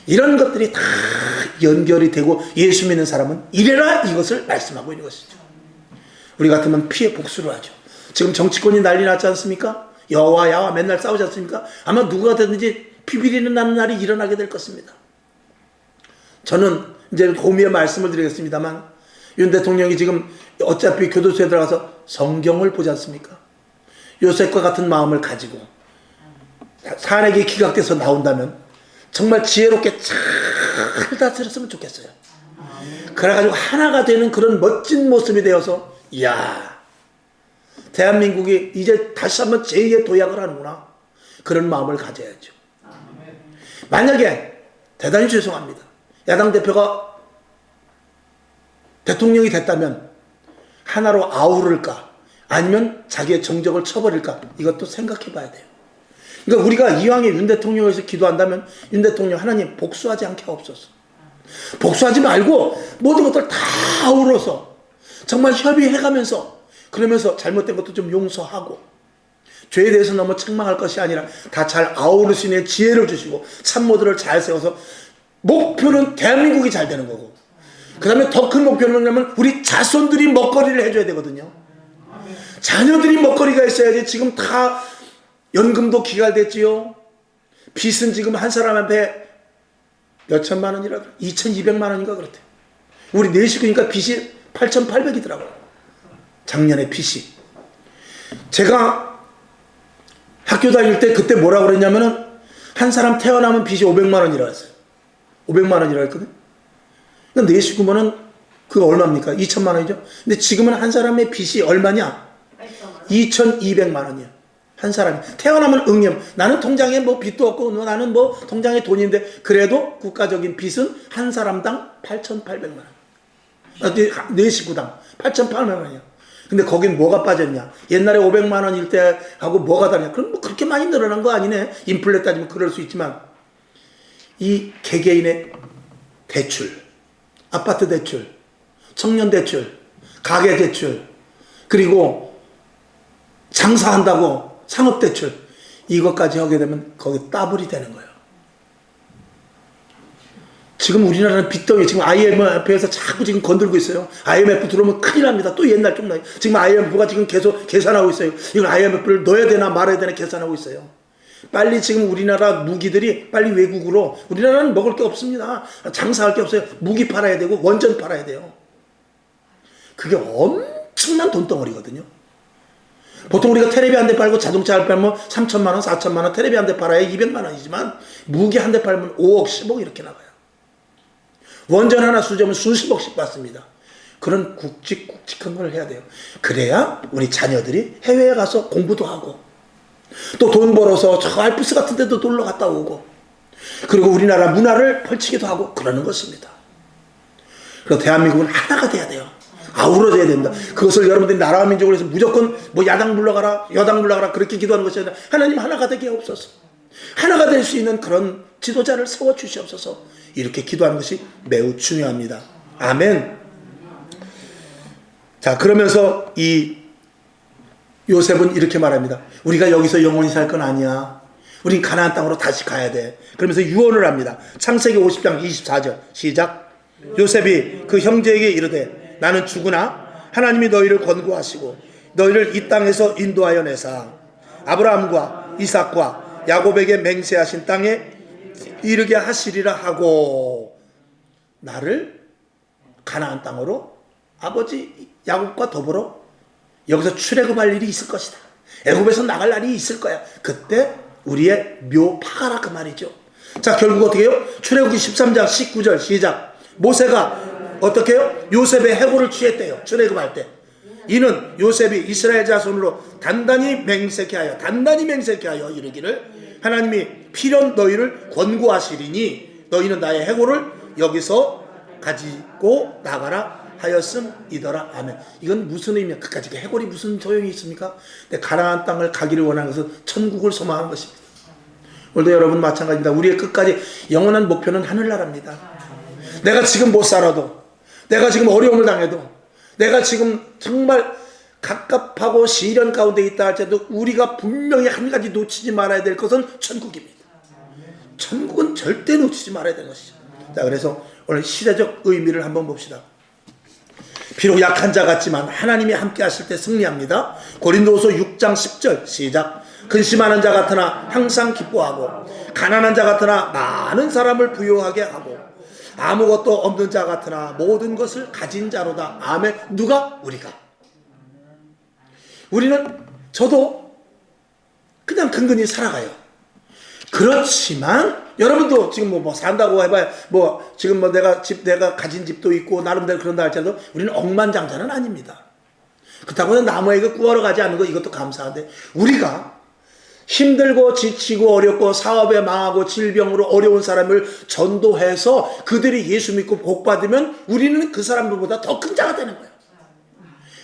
이런 것들이 다 연결이 되고 예수 믿는 사람은 이래라, 이것을 말씀하고 있는 것이죠. 우리 같으면 피해 복수를 하죠. 지금 정치권이 난리 났지 않습니까? 여와 야와 맨날 싸우지 않습니까? 아마 누가 되든지 피비리는 나는 날이 일어나게 될 것입니다. 저는 이제 고미의 말씀을 드리겠습니다만, 윤 대통령이 지금 어차피 교도소에 들어가서 성경을 보지 않습니까? 요셉과 같은 마음을 가지고 산에게 기각돼서 나온다면 정말 지혜롭게 잘 다스렸으면 좋겠어요. 그래가지고 하나가 되는 그런 멋진 모습이 되어서, 이야, 대한민국이 이제 다시 한번 제2의 도약을 하는구나, 그런 마음을 가져야죠. 만약에 대단히 죄송합니다, 야당 대표가 대통령이 됐다면 하나로 아우를까 아니면 자기의 정적을 쳐버릴까, 이것도 생각해 봐야 돼요. 그러니까 우리가 이왕에 윤 대통령에서 기도한다면 윤 대통령, 하나님 복수하지 않게 하옵소서. 복수하지 말고 모든 것들 다 아우러서 정말 협의해가면서, 그러면서 잘못된 것도 좀 용서하고, 죄에 대해서 너무 책망할 것이 아니라 다 잘 아우를 수 있는 지혜를 주시고 참모들을 잘 세워서, 목표는 대한민국이 잘 되는 거고, 그 다음에 더 큰 목표는 뭐냐면 우리 자손들이 먹거리를 해줘야 되거든요. 자녀들이 먹거리가 있어야지. 지금 다 연금도 기갈됐지요. 빚은 지금 한 사람한테 몇천만 원이라, 2200만 원인가 그렇대. 우리 네 식구니까 빚이 8800이더라고요. 작년에 빚이. 제가 학교 다닐 때 그때 뭐라고 그랬냐면은, 한 사람 태어나면 빚이 500만 원이라고 했어요. 500만 원이라고 했거든. 그러니까 네 식구면은 그거 얼마입니까? 2000만 원이죠. 근데 지금은 한 사람의 빚이 얼마냐? 2200만 원이야. 한 사람이 태어나면 응염. 나는 통장에 뭐 빚도 없고 나는 뭐 통장에 돈이 있는데, 그래도 국가적인 빚은 한 사람당 8800만 원. 네 식구당 8800만 원이야. 근데 거긴 뭐가 빠졌냐? 옛날에 500만 원일 때 하고 뭐가 다르냐? 그럼 뭐 그렇게 많이 늘어난 거 아니네. 인플레 따지면 그럴 수 있지만, 이 개개인의 대출, 아파트 대출, 청년 대출, 가계 대출, 그리고 장사한다고 상업 대출, 이것까지 하게 되면 거기 따블이 되는 거예요. 지금 우리나라는 빚덩이, 지금 IMF에서 자꾸 지금 건들고 있어요. IMF 들어오면 큰일 납니다. 또 옛날 좀 나요. 지금 IMF가 지금 계속 계산하고 있어요. 이건 IMF를 넣어야 되나 말아야 되나 계산하고 있어요. 빨리 지금 우리나라 무기들이 빨리 외국으로, 우리나라는 먹을 게 없습니다. 장사할 게 없어요. 무기 팔아야 되고 원전 팔아야 돼요. 그게 엄청난 돈덩어리거든요. 보통 우리가 테레비 한 대 팔고 자동차 한 대 팔면 3천만 원, 4천만 원, 테레비 한 대 팔아야 200만 원이지만 무기 한 대 팔면 5억, 10억 이렇게 나가요. 원전 하나 수주하면 수십억씩 받습니다. 그런 굵직굵직한 걸 해야 돼요. 그래야 우리 자녀들이 해외에 가서 공부도 하고, 또 돈 벌어서 저 알프스 같은 데도 놀러 갔다 오고, 그리고 우리나라 문화를 펼치기도 하고 그러는 것입니다. 그래서 대한민국은 하나가 돼야 돼요. 아우러져야 된다. 그것을 여러분들이 나라와 민족을 위해서 무조건 뭐 야당 물러가라, 여당 물러가라 그렇게 기도하는 것이 아니라, 하나님 하나가 되게 하옵소서. 하나가 될 수 있는 그런 지도자를 세워주시옵소서. 이렇게 기도하는 것이 매우 중요합니다. 아멘. 자, 그러면서 이 요셉은 이렇게 말합니다. 우리가 여기서 영원히 살 건 아니야. 우린 가나안 땅으로 다시 가야 돼. 그러면서 유언을 합니다. 창세기 50장 24절 시작. 요셉이 그 형제에게 이르되, 나는 죽으나 하나님이 너희를 권고하시고 너희를 이 땅에서 인도하여 내사 아브라함과 이삭과 야곱에게 맹세하신 땅에 이르게 하시리라 하고, 나를 가나안 땅으로 아버지 야곱과 더불어 여기서 출애굽할 일이 있을 것이다. 애굽에서 나갈 날이 있을 거야. 그때 우리의 묘파가라 그 말이죠. 자, 결국 어떻게 해요? 출애굽기 13장 19절 시작. 모세가 어떻게 해요? 요셉의 해골을 취했대요. 출애굽할 때. 이는 요셉이 이스라엘 자손으로 단단히 맹세케 하여 이르기를 하나님이 필연 너희를 권고하시리니 너희는 나의 해골을 여기서 가지고 나가라 하였음이더라. 아멘. 이건 무슨 의미야? 그까짓 해골이 무슨 소용이 있습니까? 근데 가나안 땅을 가기를 원하는 것은 천국을 소망하는 것입니다. 오늘도 여러분 마찬가지입니다. 우리의 끝까지 영원한 목표는 하늘나라입니다. 내가 지금 못 살아도, 내가 지금 어려움을 당해도, 내가 지금 정말 갑갑하고 시련 가운데 있다 할지라도 우리가 분명히 한 가지 놓치지 말아야 될 것은 천국입니다. 천국은 절대 놓치지 말아야 되는 것이죠. 자, 그래서 오늘 시대적 의미를 한번 봅시다. 비록 약한 자 같지만 하나님이 함께 하실 때 승리합니다. 고린도후서 6장 10절 시작. 근심하는 자 같으나 항상 기뻐하고 가난한 자 같으나 많은 사람을 부요하게 하고 아무것도 없는 자 같으나 모든 것을 가진 자로다. 아멘. 누가? 우리가. 우리는, 저도 그냥 근근히 살아가요. 그렇지만 여러분도 지금 뭐 산다고 해봐야 지금 내가 가진 집도 있고 나름대로 그런다 할지라도 우리는 억만장자는 아닙니다. 그렇다고 해서 남에게 구하러 가지 않는 거, 이것도 감사한데, 우리가 힘들고 지치고 어렵고 사업에 망하고 질병으로 어려운 사람을 전도해서 그들이 예수 믿고 복 받으면 우리는 그 사람들보다 더 큰 자가 되는 거예요.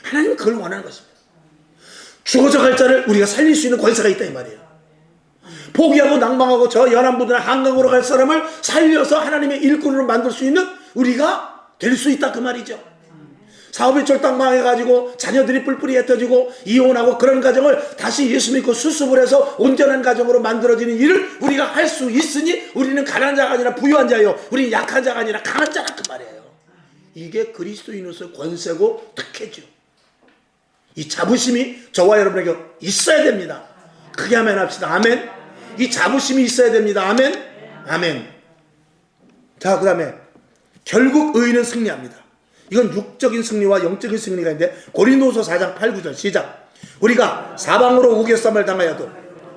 하나님은 그걸 원하는 것입니다. 죽어져 갈 자를 우리가 살릴 수 있는 권세가 있다 이 말이에요. 포기하고 낭망하고 저 연안부두나 한강으로 갈 사람을 살려서 하나님의 일꾼으로 만들 수 있는 우리가 될 수 있다 그 말이죠. 사업이 쫄딱 망해가지고 자녀들이 뿔뿔이 흩어지고 이혼하고 그런 가정을 다시 예수 믿고 수습을 해서 온전한 가정으로 만들어지는 일을 우리가 할 수 있으니 우리는 가난한 자가 아니라 부유한 자요, 우리는 약한 자가 아니라 강한 자라 그 말이에요. 이게 그리스도인으로서의 권세고 특혜죠. 이 자부심이 저와 여러분에게 있어야 됩니다. 크게 아멘 합시다. 아멘. 이 자부심이 있어야 됩니다. 아멘. 아멘. 자, 그 다음에 결국 의인은 승리합니다. 이건 육적인 승리와 영적인 승리가 있는데, 고린도서 4장 8, 9절 시작. 우리가 사방으로 우겨쌈을 당하여도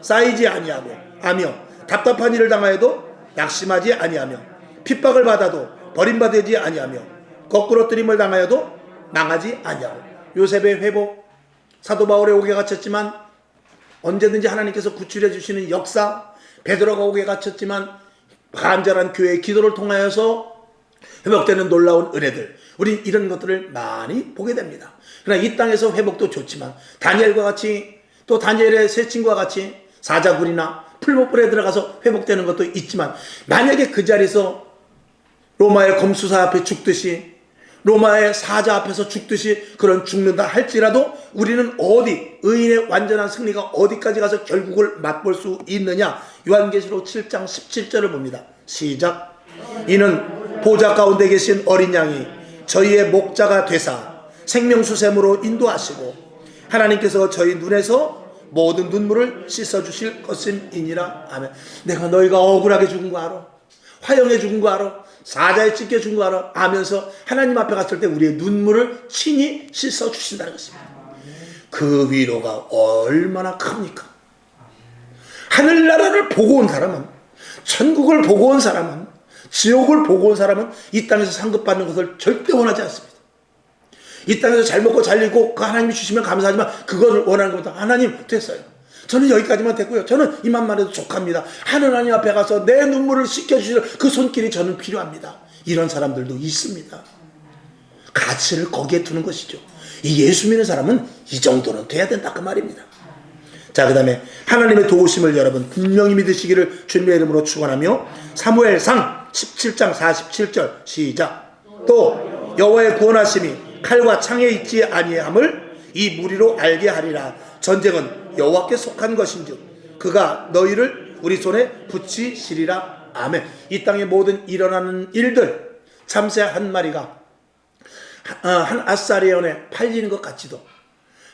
쌓이지 아니하고 하며 답답한 일을 당하여도 낙심하지 아니하며 핍박을 받아도 버림받지 아니하며 거꾸로 뜨림을 당하여도 망하지 아니하고. 요셉의 회복, 사도 바울의 옥에 갇혔지만 언제든지 하나님께서 구출해 주시는 역사, 베드로가 옥에 갇혔지만 간절한 교회의 기도를 통하여서 회복되는 놀라운 은혜들, 우리 이런 것들을 많이 보게 됩니다. 그러나 이 땅에서 회복도 좋지만 다니엘과 같이, 또 다니엘의 세 친구와 같이 사자굴이나 풀목불에 들어가서 회복되는 것도 있지만, 만약에 그 자리에서 로마의 검수사 앞에 죽듯이, 로마의 사자 앞에서 죽듯이 그런 죽는다 할지라도 우리는 어디, 의인의 완전한 승리가 어디까지 가서 결국을 맛볼 수 있느냐. 요한계시록 7장 17절을 봅니다. 시작. 이는 보좌 가운데 계신 어린 양이 저희의 목자가 되사 생명수샘으로 인도하시고 하나님께서 저희 눈에서 모든 눈물을 씻어주실 것임이니라. 아멘. 내가 너희가 억울하게 죽은 거 알아, 화형에 죽은 거 알아, 사자에 찢겨 죽은 거 알아 하면서 하나님 앞에 갔을 때 우리의 눈물을 친히 씻어주신다는 것입니다. 그 위로가 얼마나 큽니까? 하늘나라를 보고 온 사람은, 천국을 보고 온 사람은, 지옥을 보고 온 사람은 이 땅에서 상급받는 것을 절대 원하지 않습니다. 이 땅에서 잘 먹고 잘 입고 그 하나님이 주시면 감사하지만 그것을 원하는 것보다 하나님 됐어요, 저는 여기까지만 됐고요, 저는 이만만 해도 족합니다, 하나님 앞에 가서 내 눈물을 씻겨주실 그 손길이 저는 필요합니다. 이런 사람들도 있습니다. 가치를 거기에 두는 것이죠. 이 예수 믿는 사람은 이 정도는 돼야 된다 그 말입니다. 자, 그 다음에 하나님의 도우심을 여러분 분명히 믿으시기를 주님의 이름으로 축원하며, 사무엘상 17장 47절 시작. 또 여호와의 구원하심이 칼과 창에 있지 아니함을 이 무리로 알게 하리라. 전쟁은 여호와께 속한 것인즉 그가 너희를 우리 손에 붙이시리라. 아멘. 이 땅의 모든 일어나는 일들, 참새 한 마리가 한 아사리온에 팔리는 것 같지도,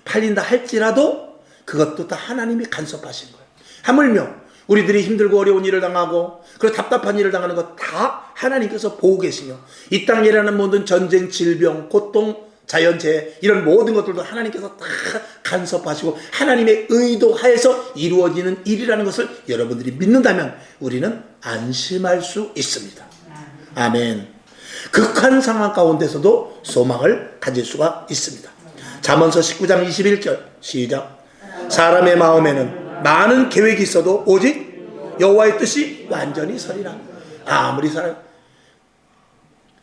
팔린다 할지라도 그것도 다 하나님이 간섭하신 거예요. 하물며 우리들이 힘들고 어려운 일을 당하고 그리고 답답한 일을 당하는 것 다 하나님께서 보고 계시며 이 땅에 일어나는 모든 전쟁, 질병, 고통, 자연재해 이런 모든 것들도 하나님께서 다 간섭하시고 하나님의 의도하에서 이루어지는 일이라는 것을 여러분들이 믿는다면 우리는 안심할 수 있습니다. 아멘. 극한 상황 가운데서도 소망을 가질 수가 있습니다. 잠언서 19장 21절 시작. 사람의 마음에는 많은 계획이 있어도 오직 여호와의 뜻이 완전히 서리라. 아무리 사람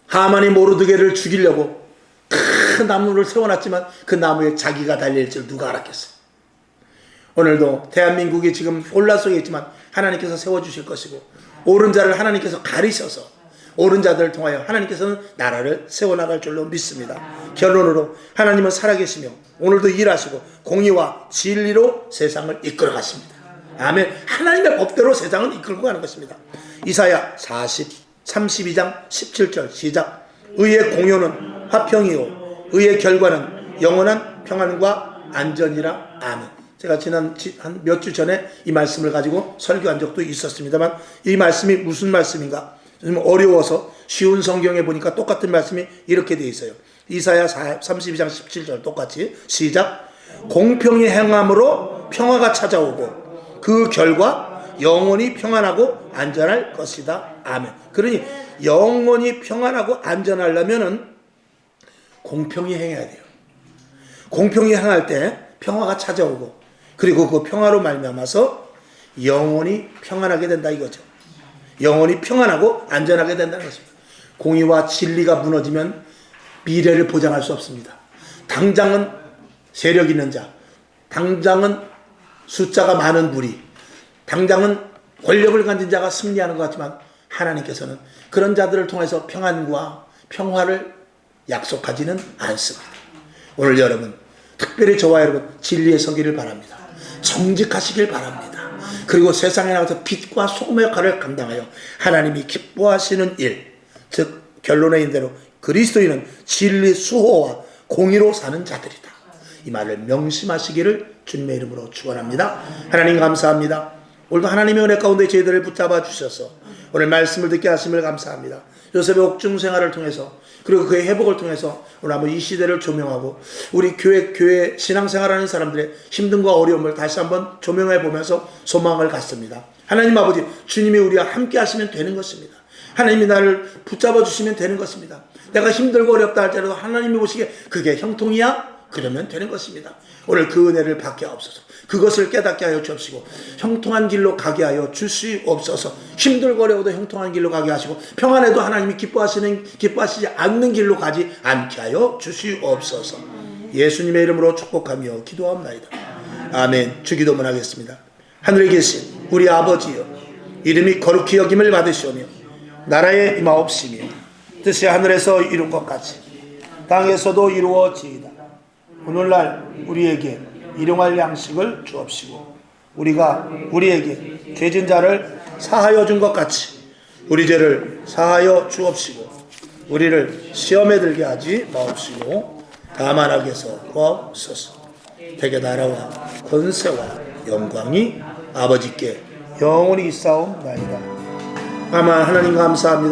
하만이 모르드게를 죽이려고 큰 나무를 세워놨지만 그 나무에 자기가 달릴 줄 누가 알았겠어요. 오늘도 대한민국이 지금 혼란 속에 있지만 하나님께서 세워주실 것이고 옳은 자를 하나님께서 가리셔서 옳은 자들을 통하여 하나님께서는 나라를 세워나갈 줄로 믿습니다. 결론으로 하나님은 살아계시며 오늘도 일하시고 공의와 진리로 세상을 이끌어 가십니다. 아멘. 하나님의 법대로 세상을 이끌고 가는 것입니다. 이사야 32장 17절 시작. 의의 공효는 화평이요 의의 결과는 영원한 평안과 안전이라. 아멘. 제가 지난 한 몇 주 전에 이 말씀을 가지고 설교한 적도 있었습니다만 이 말씀이 무슨 말씀인가 좀 어려워서 쉬운 성경에 보니까 똑같은 말씀이 이렇게 되어 있어요. 이사야 32장 17절 똑같이 시작. 공평히 행함으로 평화가 찾아오고 그 결과 영원히 평안하고 안전할 것이다. 아멘. 그러니 영원히 평안하고 안전하려면은 공평히 행해야 돼요. 공평히 행할 때 평화가 찾아오고 그리고 그 평화로 말미암아서 영원히 평안하게 된다 이거죠. 영원히 평안하고 안전하게 된다는 것입니다. 공의와 진리가 무너지면 미래를 보장할 수 없습니다. 당장은 세력 있는 자, 당장은 숫자가 많은 무리, 당장은 권력을 가진 자가 승리하는 것 같지만 하나님께서는 그런 자들을 통해서 평안과 평화를 약속하지는 않습니다. 오늘 여러분, 특별히 저와 여러분 진리에 서기를 바랍니다. 정직하시길 바랍니다. 그리고 세상에 나가서 빛과 소금의 역할을 감당하여 하나님이 기뻐하시는 일, 즉 결론의 대로 그리스도인은 진리 수호와 공의로 사는 자들이다. 이 말을 명심하시기를 주님의 이름으로 축원합니다. 하나님 감사합니다. 오늘도 하나님의 은혜 가운데 저희들을 붙잡아 주셔서 오늘 말씀을 듣게 하심을 감사합니다. 요셉의 옥중 생활을 통해서 그리고 그의 회복을 통해서 오늘 한번 이 시대를 조명하고 우리 교회 신앙생활하는 사람들의 힘듦과 어려움을 다시 한번 조명해 보면서 소망을 갖습니다. 하나님 아버지, 주님이 우리와 함께 하시면 되는 것입니다. 하나님이 나를 붙잡아 주시면 되는 것입니다. 내가 힘들고 어렵다 할지라도 하나님이 보시기에 그게 형통이야? 그러면 되는 것입니다. 오늘 그 은혜를 받게 하옵소서. 그것을 깨닫게 하여 주옵시고 형통한 길로 가게 하여 주시옵소서. 힘들고 어려워도 형통한 길로 가게 하시고 평안해도 하나님이 기뻐하시지 않는 길로 가지 않게 하여 주시옵소서. 예수님의 이름으로 축복하며 기도합나이다. 아멘. 주기도문 하겠습니다. 하늘에 계신 우리 아버지여, 이름이 거룩히 여김을 받으시오며 나라에 임하옵시며 뜻이 하늘에서 이룬 것 같이 땅에서도 이루어지이다. 오늘날 우리에게 일용할 양식을 주옵시고 우리가 우리에게 죄진 자를 사하여 준 것 같이 우리 죄를 사하여 주옵시고 우리를 시험에 들게 하지 마옵시고 다만 악에서 구하옵소서. 대개 나라와 권세와 영광이 아버지께 영원히 있사옵나이다. 아멘. 하나님 감사합니다.